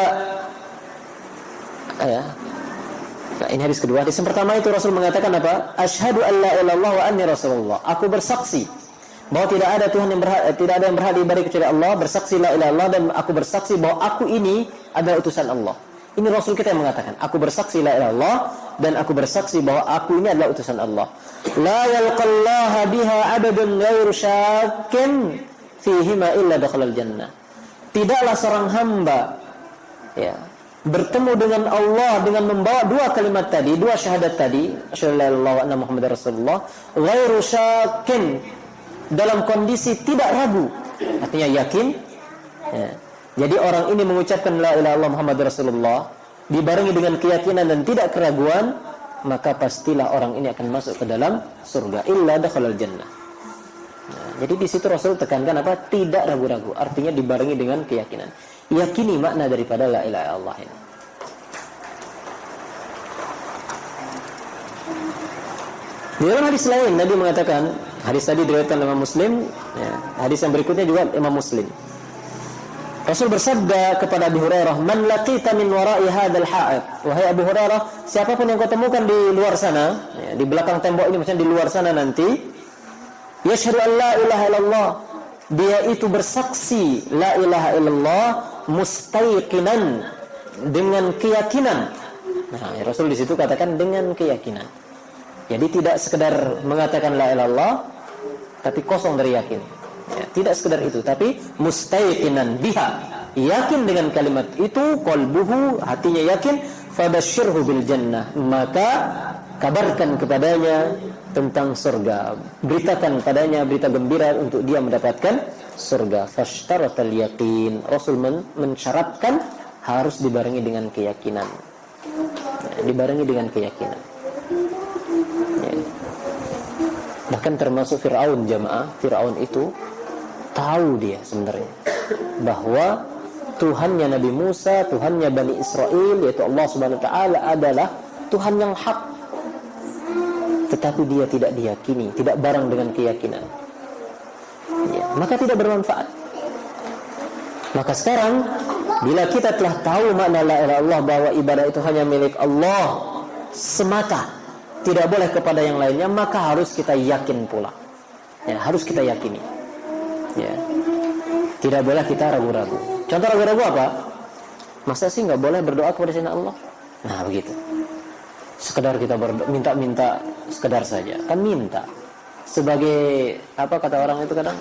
nah, ini hadis kedua. Hadis yang pertama itu Rasul mengatakan apa? Asyhadu an la ilaha illallah wa anni rasulullah. Aku bersaksi bahwa tidak ada yang berhak diibadahi kecuali Allah, bersaksi la ilaha illallah, dan aku bersaksi bahwa aku ini adalah utusan Allah. Ini Rasul kita yang mengatakan, aku bersaksi la ilaha illallah dan aku bersaksi bahwa aku ini adalah utusan Allah. La yalqallaha biha abadun ghairu syakkin fihima illa dakhalal jannah. Tidaklah seorang hamba bertemu dengan Allah dengan membawa dua kalimat tadi, dua syahadat tadi, asyhadu an la ilaha illallah wa anna muhammadar rasulullah, ghairu syakkin, dalam kondisi tidak ragu, artinya yakin. Jadi orang ini mengucapkan la ilaha illallah Muhammad Rasulullah dibarengi dengan keyakinan dan tidak keraguan, maka pastilah orang ini akan masuk ke dalam surga, illa dakhalal jannah. Jadi di situ Rasul tekankan apa? Tidak ragu-ragu, artinya dibarengi dengan keyakinan. Yakini makna daripada la ilaha illallah ini. Di dalam hadis lain Nabi mengatakan, hadis tadi diriwayatkan Imam Muslim, hadis yang berikutnya juga Imam Muslim. Rasul bersabda kepada Abu Hurairah, "Man laqita min wara'i hadzal ha'id." Wahai Abu Hurairah, siapapun yang kau temukan di luar sana, di belakang tembok ini, maksudnya di luar sana nanti, yashhadu an la ilaha illallah, dia itu bersaksi la ilaha illallah mustayqinan, dengan keyakinan. Nah, Rasul di situ katakan dengan keyakinan. Jadi tidak sekedar mengatakan la ilaha illallah tapi kosong dari yakin. Tidak sekedar itu, tapi mustayqinan biha, yakin dengan kalimat itu, qalbuhu, hatinya yakin, fabasyirhu bil jannah, maka kabarkan kepadanya tentang surga, beritakan padanya berita gembira untuk dia mendapatkan surga. Fashtaratal yaqin, Rasul mensyaratkan harus dibarengi dengan keyakinan, dibarengi dengan keyakinan. Bahkan termasuk Fir'aun, jamaah, Fir'aun itu tahu dia sebenarnya bahwa Tuhannya Nabi Musa, Tuhannya Bani Israel, yaitu Allah Subhanahu wa taala adalah Tuhan yang hak. Tetapi dia tidak diyakini, tidak bareng dengan keyakinan. Maka tidak bermanfaat. Maka sekarang bila kita telah tahu makna la ilaha illallah, bahwa ibadah itu hanya milik Allah semata, tidak boleh kepada yang lainnya, maka harus kita yakin pula. Ya, harus kita yakini. Ya. Tidak boleh kita ragu-ragu. Contoh ragu-ragu apa? Masa sih nggak boleh berdoa kepada selain Allah? Nah, begitu. Sekedar kita minta-minta sekedar saja. Kan minta. Sebagai apa kata orang itu kadang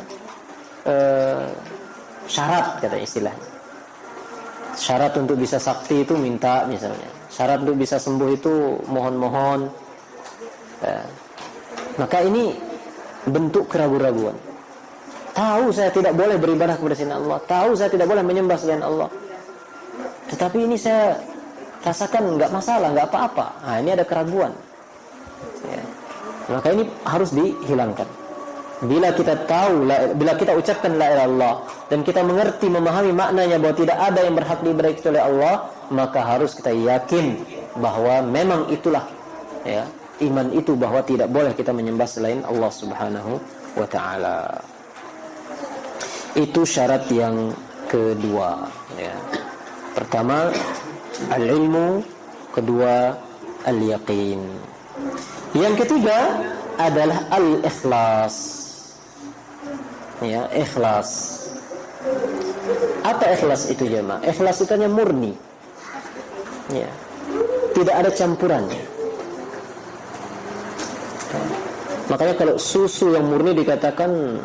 syarat kata istilahnya. Syarat untuk bisa sakti itu minta misalnya. Syarat untuk bisa sembuh itu mohon-mohon. Maka ini bentuk keraguan-raguan. Tahu saya tidak boleh beribadah kepada selain Allah, tahu saya tidak boleh menyembah selain Allah, tetapi ini saya rasakan nggak masalah, nggak apa-apa. Nah, ini ada keraguan. Ya. Maka ini harus dihilangkan. Bila kita tahu, bila kita ucapkan la ilaha illallah dan kita mengerti, memahami maknanya bahwa tidak ada yang berhak diibadahi kecuali Allah, maka harus kita yakin bahwa memang itulah ya, iman itu, bahwa tidak boleh kita menyembah selain Allah Subhanahu wa taala. Itu syarat yang kedua ya. Pertama al-ilmu, kedua al-yaqin. Yang ketiga adalah al-ikhlas. Ya, ikhlas. Apa ikhlas itu jemaah? Ikhlas itu hanya murni. Ya. Tidak ada campurannya. Makanya kalau susu yang murni dikatakan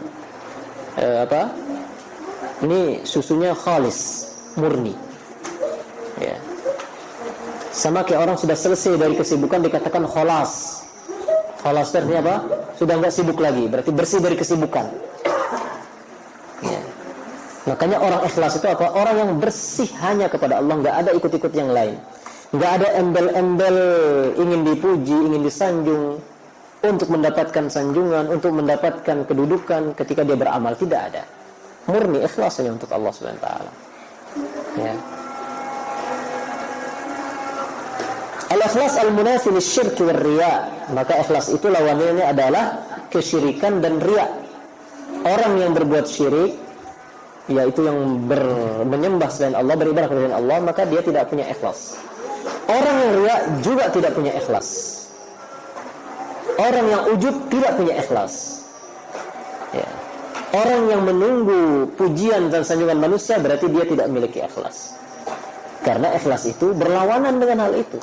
ini susunya khalis, murni. Ya. Sama kayak orang sudah selesai dari kesibukan dikatakan kholas. Kholas itu artinya apa? Sudah enggak sibuk lagi, berarti bersih dari kesibukan. Ya. Makanya orang ikhlas itu apa? Orang yang bersih hanya kepada Allah, enggak ada ikut-ikut yang lain. Enggak ada embel-embel ingin dipuji, ingin disanjung untuk mendapatkan sanjungan, untuk mendapatkan kedudukan ketika dia beramal, tidak ada. Murni ikhlas hanya untuk Allah Subhanahu wa taala. Ya. Al-ikhlas al-munafi lisyirk wal riya. Maka ikhlas itu lawannya adalah kesyirikan dan riya. Orang yang berbuat syirik, yaitu yang menyembah selain Allah, beribadah kepada Allah, maka dia tidak punya ikhlas. Orang yang riya juga tidak punya ikhlas. Orang yang ujub tidak punya ikhlas. Ya. Orang yang menunggu pujian dan sanjungan manusia berarti dia tidak memiliki ikhlas. Karena ikhlas itu berlawanan dengan hal itu.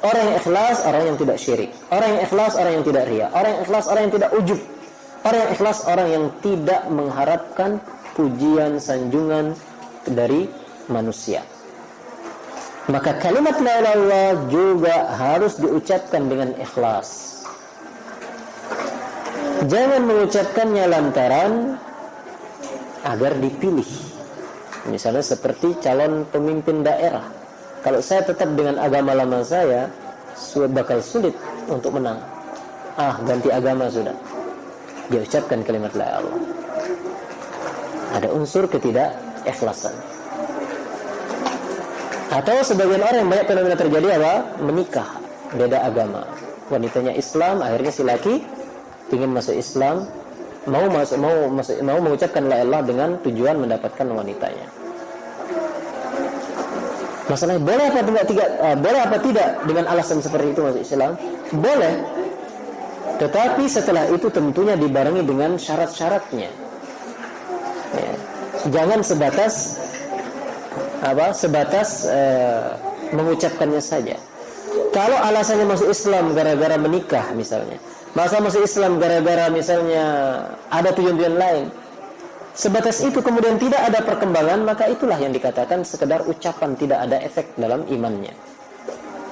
Orang yang ikhlas, orang yang tidak syirik. Orang yang ikhlas, orang yang tidak riya. Orang yang ikhlas, orang yang tidak ujub. Orang yang ikhlas, orang yang tidak mengharapkan pujian, sanjungan dari manusia. Maka kalimat la ilaha illallah juga harus diucapkan dengan ikhlas. Jangan mengucapkannya lantaran agar dipilih. Misalnya seperti calon pemimpin daerah. Kalau saya tetap dengan agama lama saya, bakal sulit untuk menang. Ganti agama sudah. Dia ucapkan kalimat la ilaha illallah. Ada unsur ketidakikhlasan. Atau sebagian orang yang banyak fenomena terjadi apa? Menikah beda agama. Wanitanya Islam, akhirnya si laki ingin masuk Islam, mau mengucapkan la ilaha illallah dengan tujuan mendapatkan wanitanya. Masalahnya boleh apa tidak dengan alasan seperti itu masuk Islam? Boleh. Tetapi setelah itu tentunya dibarengi dengan syarat-syaratnya. Ya. Jangan sebatas mengucapkannya saja. Kalau alasannya masuk Islam gara-gara menikah misalnya, masa masuk Islam gara-gara misalnya ada tujuan-tujuan lain, sebatas itu kemudian tidak ada perkembangan, maka itulah yang dikatakan sekedar ucapan, tidak ada efek dalam imannya.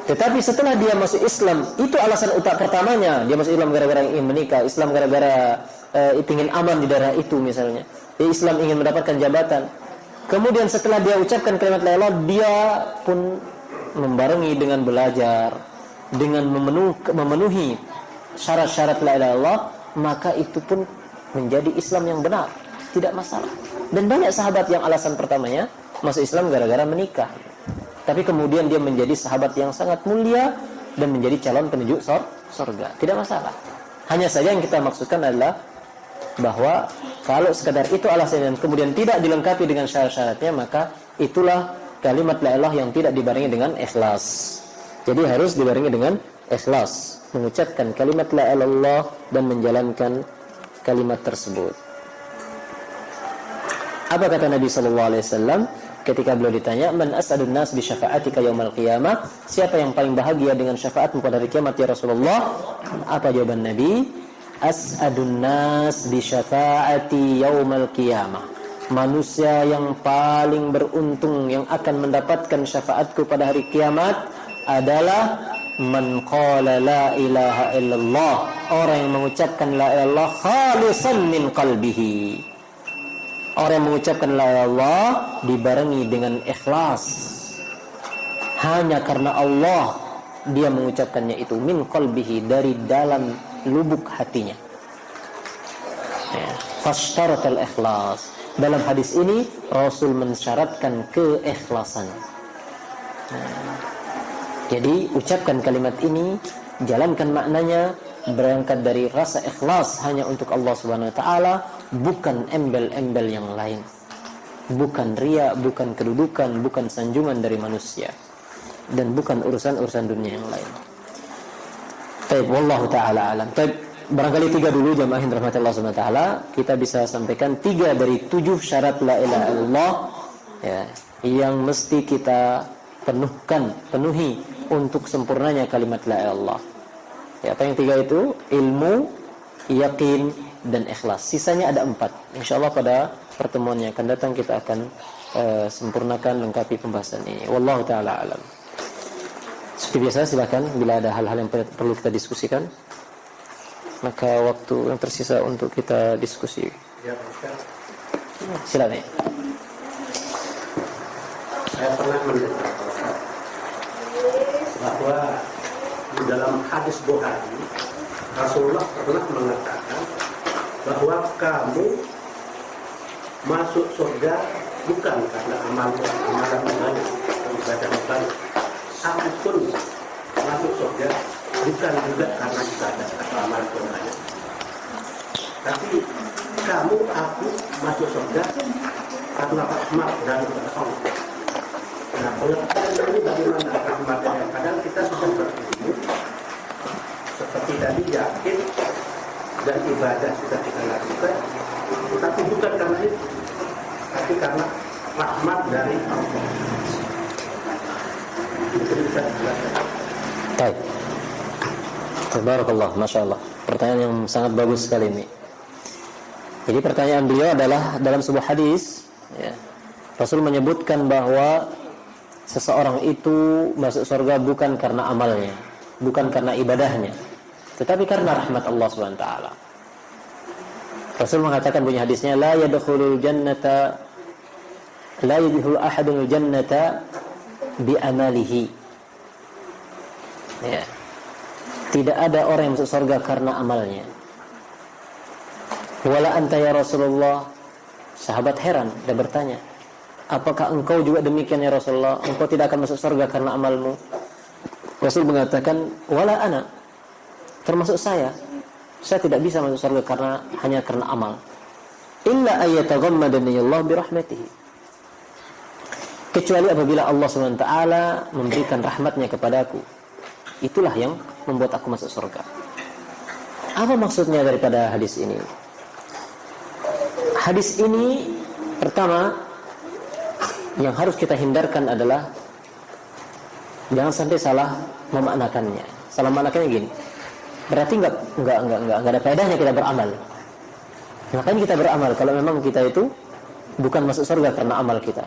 Tetapi setelah dia masuk Islam, itu alasan pertamanya, dia masuk Islam gara-gara ingin menikah, Islam gara-gara ingin aman di daerah itu misalnya, Islam ingin mendapatkan jabatan. Kemudian setelah dia ucapkan kalimat la ilaha illallah, dia pun membarengi dengan belajar, dengan memenuhi syarat-syarat la ilaha illallah, maka itu pun menjadi Islam yang benar, tidak masalah. Dan banyak sahabat yang alasan pertamanya masuk Islam gara-gara menikah, tapi kemudian dia menjadi sahabat yang sangat mulia dan menjadi calon penuju surga, tidak masalah. Hanya saja yang kita maksudkan adalah bahwa kalau sekadar itu alasan dan kemudian tidak dilengkapi dengan syarat-syaratnya, maka itulah kalimat la ilaha yang tidak dibarengi dengan ikhlas. Jadi harus dibarengi dengan ikhlas, mengucapkan kalimat la ilaha dan menjalankan kalimat tersebut. Apa kata Nabi sallallahu alaihi wasallam ketika beliau ditanya, "Man as'adun nas bi syafa'atika yaumal qiyamah?" Siapa yang paling bahagia dengan syafaatmu pada hari kiamat ya Rasulullah? Apa jawaban Nabi? "As'adun nas bi syafa'ati yaumal qiyamah." Manusia yang paling beruntung yang akan mendapatkan syafaatku pada hari kiamat adalah man qala la ilaha illallah, orang yang mengucapkan la ilaha illallah khalisan min qalbihi. Orang yang mengucapkan la ilaha illallah dibarengi dengan ikhlas, hanya karena Allah dia mengucapkannya itu, min qalbihi, dari dalam lubuk hatinya. Fashtaratal ikhlas. Dalam hadis ini Rasul mensyaratkan keikhlasan. Jadi ucapkan kalimat ini, jalankan maknanya, berangkat dari rasa ikhlas hanya untuk Allah Subhanahu wa taala, bukan embel-embel yang lain. Bukan riya, bukan kedudukan, bukan sanjungan dari manusia, dan bukan urusan-urusan dunia yang lain. Baik, wallahu taala alam. Baik, barangkali 3 dulu jamaah yang dirahmati Allah Subhanahu wa taala, kita bisa sampaikan 3 dari 7 syarat la ilaha illallah ya, yang mesti kita penuhi untuk sempurnanya kalimat la ilaha illallah. Ya, apa yang 3 itu? Ilmu, yakin, dan ikhlas. Sisanya ada 4. Insyaallah pada pertemuan yang akan datang kita akan sempurnakan, lengkapi pembahasan ini. Wallahu taala alam. Seperti biasa, silakan bila ada hal-hal yang perlu kita diskusikan, maka waktu yang tersisa untuk kita diskusi. Ya, Ustaz. Silakan. Saya pernah mendengar bahwa di dalam hadis Bukhari Rasulullah pernah mengatakan bahwa kamu masuk surga bukan karena amalan baik atau ibadah baik. Aku pun masuk surga bukan juga karena ibadah atau amalan baik. Tapi kamu, aku masuk surga karena rahmat dari Allah. Nah, pengertian ini bagaimana rahmatnya? Kadang kita sudah berilmu, seperti tadi yakin dan ibadah sudah kita lakukan, tapi bukan karena itu, tapi karena rahmat dari Allah. Itu bisa dijelaskan. Baik. Tabarakallah, Masya Allah. Pertanyaan yang sangat bagus sekali ini. Jadi pertanyaan beliau adalah dalam sebuah hadis ya, Rasul menyebutkan bahwa seseorang itu masuk surga bukan karena amalnya, bukan karena ibadahnya, tetapi karena rahmat Allah Subhanahu wa taala. Rasul mengatakan bunyi hadisnya, la yadkhulul jannata la yadkhulu ahadul jannata bi amalihi. Ya. Tidak ada orang yang masuk surga karena amalnya. Wala anta ya Rasulullah. Sahabat heran dan bertanya, apakah engkau juga demikian ya Rasulullah? Engkau tidak akan masuk surga karena amalmu? Rasul mengatakan, wala ana, termasuk saya tidak bisa masuk surga hanya karena amal. Illa ayyataghammadani Allah birahmatihi. Kecuali apabila Allah SWT memberikan rahmatnya kepadaku. Itulah yang membuat aku masuk surga. Apa maksudnya daripada hadis ini? Hadis ini pertama yang harus kita hindarkan adalah jangan sampai salah memaknakannya. Salah memaknakannya gini. Berarti enggak ada faedahnya kita beramal. Ngapain kita beramal kalau memang kita itu bukan masuk surga karena amal kita?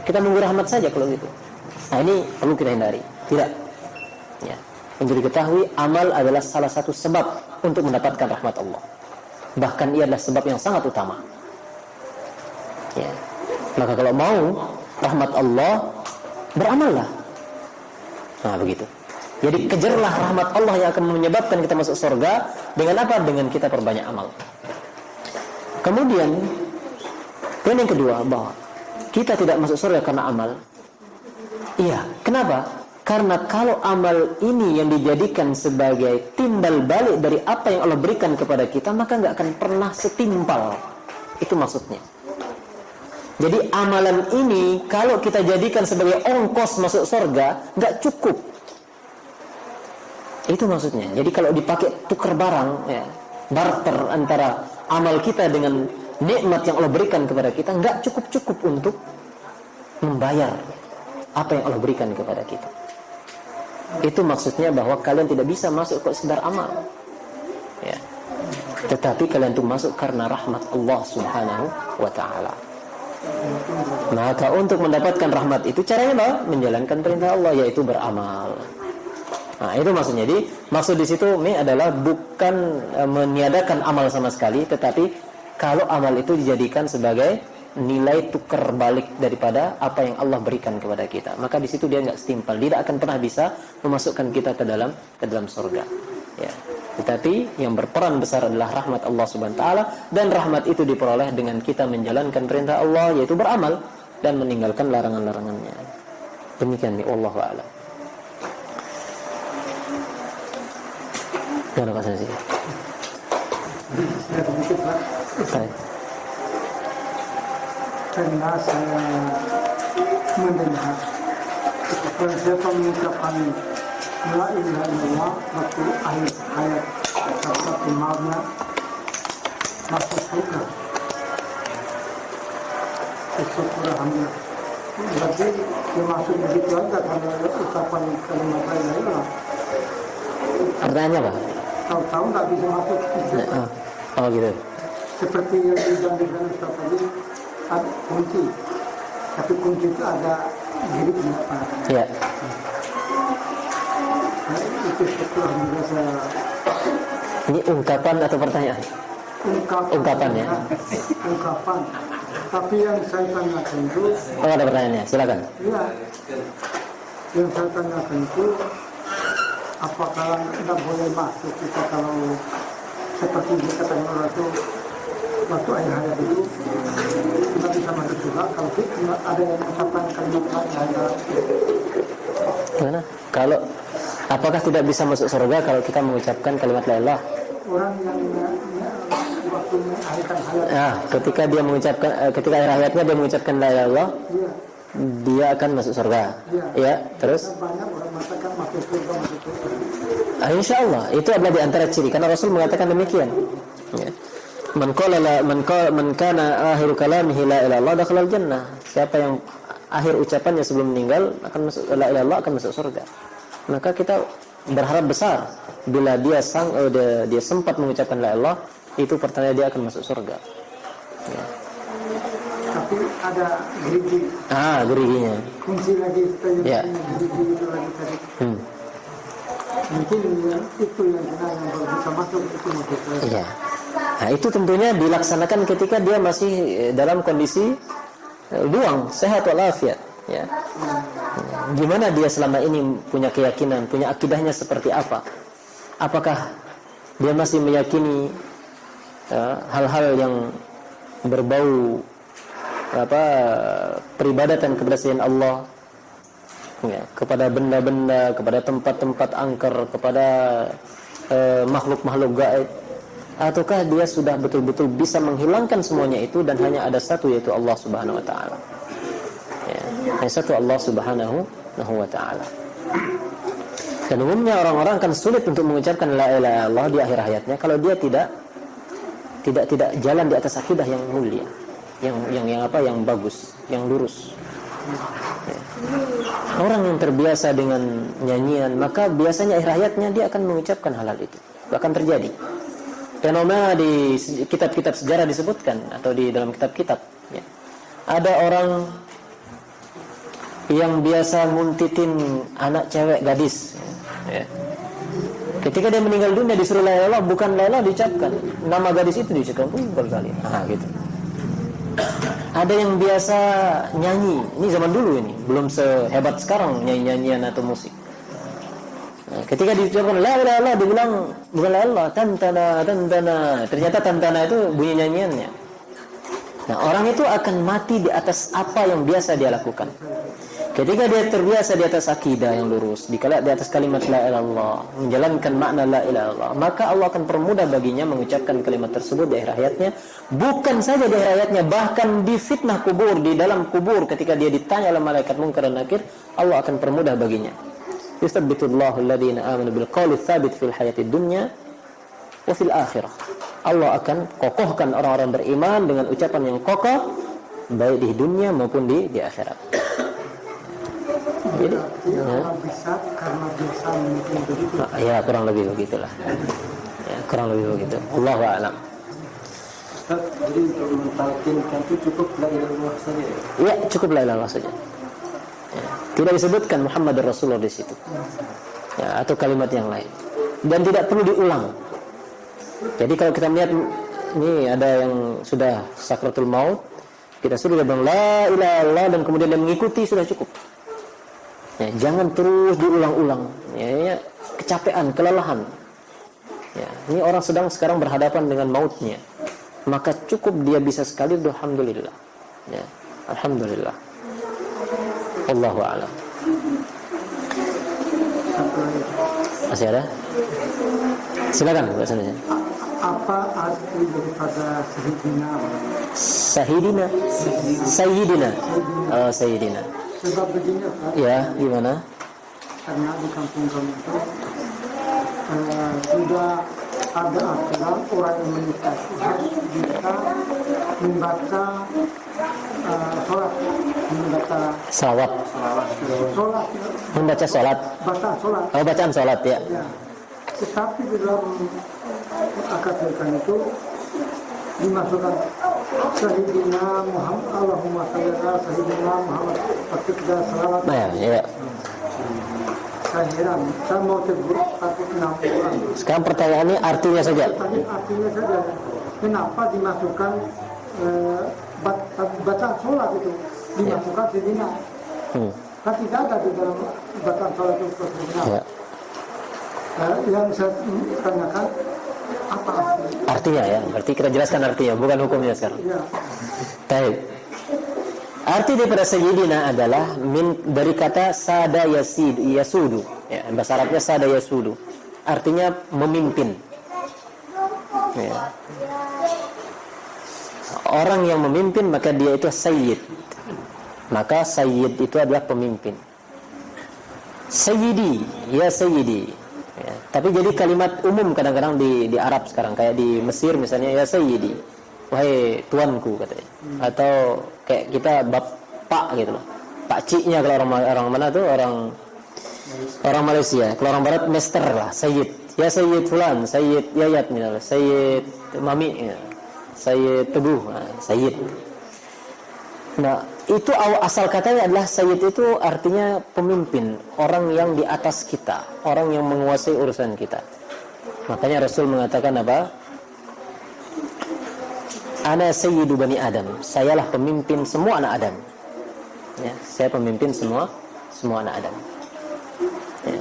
Kita nunggu rahmat saja kalau gitu. Nah, ini perlu kita hindari. Tidak. Ya. Untuk diketahui, amal adalah salah satu sebab untuk mendapatkan rahmat Allah. Bahkan ia adalah sebab yang sangat utama. Ya. Maka kalau mau rahmat Allah, beramallah. Nah, begitu. Jadi kejarlah rahmat Allah yang akan menyebabkan kita masuk surga. Dengan apa? Dengan kita perbanyak amal. Kemudian, poin yang kedua, bahwa kita tidak masuk surga karena amal. Iya, kenapa? Karena kalau amal ini yang dijadikan sebagai timbal balik dari apa yang Allah berikan kepada kita, maka nggak akan pernah setimpal. Itu maksudnya. Jadi amalan ini kalau kita jadikan sebagai ongkos masuk surga, nggak cukup. Itu maksudnya. Jadi kalau dipakai tukar barang, ya, barter antara amal kita dengan nikmat yang Allah berikan kepada kita nggak cukup-cukup untuk membayar apa yang Allah berikan kepada kita. Itu maksudnya bahwa kalian tidak bisa masuk kok sekedar amal, ya. Tetapi kalian itu masuk karena rahmat Allah Subhanahu wa Ta'ala. Maka untuk mendapatkan rahmat itu caranya apa? Menjalankan perintah Allah, yaitu beramal. Nah, itu maksudnya. Jadi maksud di situ ini adalah bukan meniadakan amal sama sekali, tetapi kalau amal itu dijadikan sebagai nilai tukar balik daripada apa yang Allah berikan kepada kita, maka di situ dia nggak setimpal, tidak akan pernah bisa memasukkan kita ke dalam surga. Ya. Tetapi yang berperan besar adalah rahmat Allah Subhanahu wa Ta'ala, dan rahmat itu diperoleh dengan kita menjalankan perintah Allah, yaitu beramal dan meninggalkan larangan-larangannya. Demikian nih, wallahu a'lam. Gimana Pak Sanasi? Baik. Karena saya mendengar ketika siapa mengucapkan la ilaha illallah waktu akhir hayat atau kemauannya masuk surga. Syukur alhamdulillah. Berarti termasuk begitu aja kalau ucapan kalimat la ilaha illallah. Artinya apa? Tahu-tahu nggak bisa masuk. Oh gitu. Seperti yang dijanjikan Ustaz tadi, ada kunci, tapi kunci itu ada giriknya Pak. Ya. Nah, itu setelah merasa Ini ungkapan atau pertanyaan? Ungkapan ya. Ungkapan. Tapi yang saya tanyakan itu, Oh, ada pertanyaannya, silakan. ya, yang saya tanyakan itu, apakah tidak boleh masuk kita kalau seperti dikatakan orang itu waktu akhir hayat itu tidak bisa masuk juga kalau ada yang mengucapkan kalimat la ilaha illallah. Gimana? Kalau apakah tidak bisa masuk surga kalau kita mengucapkan kalimat la ilaha? Orang yang waktu mengakhirkan hayat, Ketika dia mengucapkan ketika akhir hayatnya dia mengucapkan la ilaha illallah, dia dia akan masuk surga. Ya, terus banyak orang mengatakan masuk surga. insya Allah itu adalah di antara ciri, karena Rasul mengatakan demikian. Ya. Man kana akhiru kalamihi la ilaha illallah dakhala al-jannah. Siapa yang akhir ucapannya sebelum meninggal akan masuk la ilaha illallah, akan masuk surga. Maka kita berharap besar bila dia sempat mengucapkan la ilaha illallah, itu pertanda dia akan masuk surga. Ya. Tapi ada gerigi. Geriginya. Kunci lagi Ya. gerigi itu lagi tadi. Mungkin itu yang benar yang baru bisa masuk itu maksud saya. Iya. Nah, itu tentunya dilaksanakan ketika dia masih dalam kondisi luang, sehat walafiat, ya. Gimana dia selama ini punya keyakinan, punya akidahnya seperti apa? Apakah dia masih meyakini hal-hal yang berbau peribadatan kepada selain Allah, ya, kepada benda-benda, kepada tempat-tempat angker, kepada makhluk-makhluk gaib, ataukah dia sudah betul-betul bisa menghilangkan semuanya itu dan hanya ada satu, yaitu Allah Subhanahu wa Ta'ala, ya, hanya satu Allah Subhanahu wa Ta'ala. Dan umumnya orang-orang akan sulit untuk mengucapkan la ilaha illallah di akhir hayatnya kalau dia tidak jalan di atas akidah yang mulia, yang bagus, yang lurus. Ya. Orang yang terbiasa dengan nyanyian, maka biasanya akhir hayatnya dia akan mengucapkan hal itu. Bahkan terjadi fenomena di kitab-kitab sejarah disebutkan, atau di dalam kitab-kitab, ya. Ada orang yang biasa muntitin anak cewek gadis, ya. Ketika dia meninggal dunia disuruh la ilaha illallah, bukan la ilaha diucapkan, nama gadis itu diucapkan berkali. Gitu. Ada yang biasa nyanyi, ini zaman dulu ini, belum sehebat sekarang nyanyi-nyanyian atau musik. Nah, ketika diucapkan la ilaha illallah, dibilang bukan la ilaha, tantana. Ternyata tantana itu bunyi nyanyiannya. Nah, orang itu akan mati di atas apa yang biasa dia lakukan. Ketika dia terbiasa di atas akidah yang lurus, di atas kalimat la ilaha illallah, menjalankan makna la ilaha illallah, maka Allah akan permudah baginya mengucapkan kalimat tersebut di akhir hayatnya. Bukan saja di akhir hayatnya, bahkan di fitnah kubur, di dalam kubur, ketika dia ditanya oleh malaikat munkar dan nakir, Allah akan permudah baginya. Yusabbitullahu alladhina amanu bil qawli tsabit fil hayatid dunya wa fil akhirah. Allah akan kokohkan orang-orang beriman dengan ucapan yang kokoh baik di dunia maupun di akhirat. Jadi bisa karena biasa mungkin begitu. Ya kurang lebih begitulah. Ya, kurang lebih begitu. Allahu a'lam. Ustaz, jadi untuk mentalkinkan itu cukup la ilaha illallah saja ya? Ya, cukup la ilaha illallah saja. Ya. Tidak disebutkan Muhammad Rasulullah di situ. Ya, atau kalimat yang lain. Dan tidak perlu diulang. Jadi kalau kita melihat ini ada yang sudah sakratul maut, kita sudah bilang la ilaha illallah dan kemudian dia mengikuti, sudah cukup. Ya, jangan terus diulang-ulang. Ya, kecapean, kelelahan. Ya, ini orang sedang sekarang berhadapan dengan mautnya. Maka cukup dia bisa sekali, alhamdulillah. Ya, alhamdulillah. Wallahu a'lam. Masih ada? Silakan, Pak Sanjay. Apa arti daripada Sayyidina? Sayyidina. Sayyidina. Oh, Sayyidina. Sebab begini, Pak. Ya, gimana? Karena di kampung kami itu sudah ada aturan orang yang menikah harus bisa membaca sholat, membaca Salawat. sholat, Membaca sholat. baca sholat. Oh, bacaan sholat ya. Ya. Tetapi di dalam akad nikah itu dimasukkan Sayyidina Muhammad, Allahumma shalli ala Sayyidina Muhammad, ketika salawat. Nah, ya. Saya heran, saya mau tegur takut orang. Sekarang pertanyaannya artinya saja. Tadi artinya saja, kenapa dimasukkan bacaan sholat itu dimasukkan Sayyidina? Kan tidak ada di dalam bacaan sholat itu Sayyidina. Ya. Yang saya tanyakan apa Artinya ya, berarti kita jelaskan artinya, bukan hukumnya sekarang. ya. Baik. Arti daripada sayyidina adalah dari kata sada yasudu. Ya, bahasa Arabnya sada yasudu. Artinya memimpin. Ya. Orang yang memimpin maka dia itu sayyid. Maka sayyid itu adalah pemimpin. Sayyidi, ya sayyidi. Ya, tapi jadi kalimat umum kadang-kadang di Arab sekarang, kayak di Mesir misalnya, ya sayyidi, wahai tuanku katanya. Atau kayak kita bapak gitu loh, pakciknya kalau orang mana tuh, orang Malaysia. Kalau orang Barat master lah, sayyid, ya sayyid fulan, sayyid yayat misalnya, sayyid mami, ya. Sayyid teguh, nah, sayyid. Nah, itu asal katanya adalah sayyid itu artinya pemimpin, orang yang di atas kita, orang yang menguasai urusan kita. Makanya Rasul mengatakan apa? Ana sayyidu bani Adam, sayalah pemimpin semua anak Adam. Ya, saya pemimpin semua anak Adam. Ya.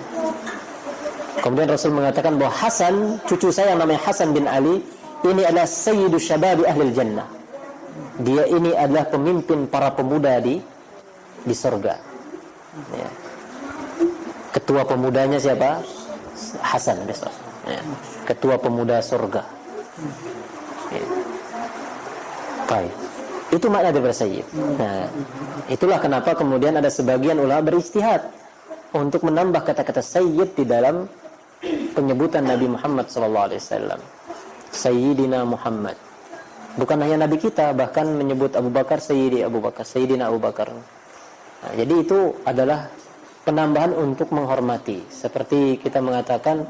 Kemudian Rasul mengatakan bahwa Hasan, cucu saya yang namanya Hasan bin Ali, ini adalah sayyidu syababi ahlil jannah. Dia ini adalah pemimpin para pemuda di surga. Ya. Ketua pemudanya siapa? Hasan besok. Ya. Ketua pemuda surga. Ya. Baik. Itu makna daripada sayyid. Nah, itulah kenapa kemudian ada sebagian ulama beristihad untuk menambah kata-kata sayyid di dalam penyebutan Nabi Muhammad SAW. Sayyidina Muhammad. Bukan hanya Nabi kita, bahkan menyebut Abu Bakar Sayyidi Abu Bakar, Sayyidina Abu Bakar. Nah, jadi itu adalah penambahan untuk menghormati. Seperti kita mengatakan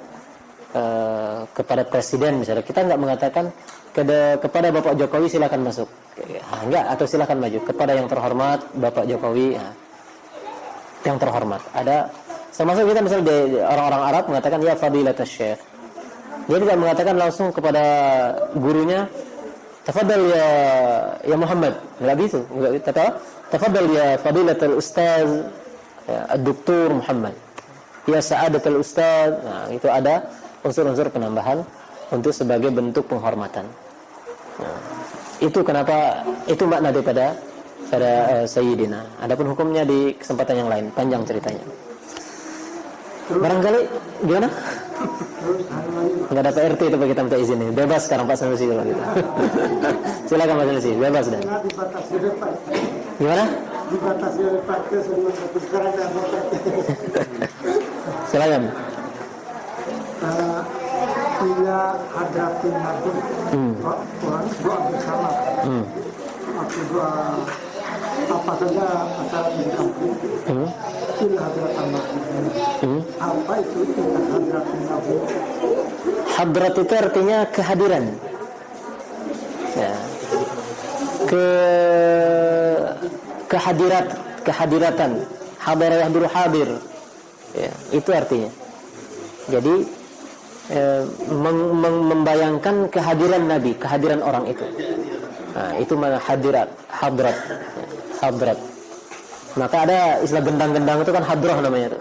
kepada presiden misalnya, kita nggak mengatakan kepada Bapak Jokowi silakan masuk, enggak, atau silakan maju. Kepada yang terhormat Bapak Jokowi, yang terhormat. Ada, termasuk kita misalnya di orang-orang Arab mengatakan ya fadilatas syekh. Dia tidak mengatakan langsung kepada gurunya tafadhal ya Muhammad, enggak gitu, enggak kata tafadhal ya fadilatul ustaz ya ad-doktor Muhammad, ya sa'adatul ustaz. Nah, itu ada unsur-unsur penambahan untuk sebagai bentuk penghormatan. Nah, itu kenapa, itu makna daripada sayyidina. Adapun hukumnya di kesempatan yang lain, panjang ceritanya. Barangkali gimana? Enggak ada PRT itu Pak, kita minta izin nih. Bebas sekarang Pak Sanusi kalau gitu. Silakan Pak Sanusi, bebas dah. Gimana? Dibatasi oleh partai sebelum satu sekarang dan Silakan. Ila hadratin nabi. Orang doa bersama. Atau doa apa saja acara di kampung. Ila hadratin nabi. Apa itu ila hadratin nabi? Hadrat itu artinya kehadiran. Ya. Kehadiratan. Hadar yahduru hadir. Ya, itu artinya. Jadi membayangkan kehadiran Nabi, kehadiran orang itu. Nah, itu mana hadrat. Hadrat. Maka ada istilah gendang-gendang itu kan hadrah namanya itu.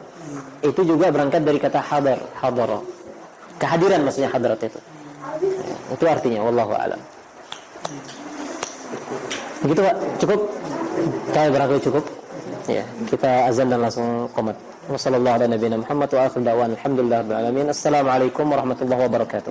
Itu juga berangkat dari kata hadar. Kehadiran maksudnya hadrat itu. Ya, itu artinya wallahu a'lam. Begitu Pak, cukup? Kita barangkali cukup. Ya, kita azan dan langsung qomat. Wassallallahu ala nabiyina Muhammad wa akhir da'wan alhamdulillahirabbil alamin. Assalamualaikum warahmatullahi wabarakatuh.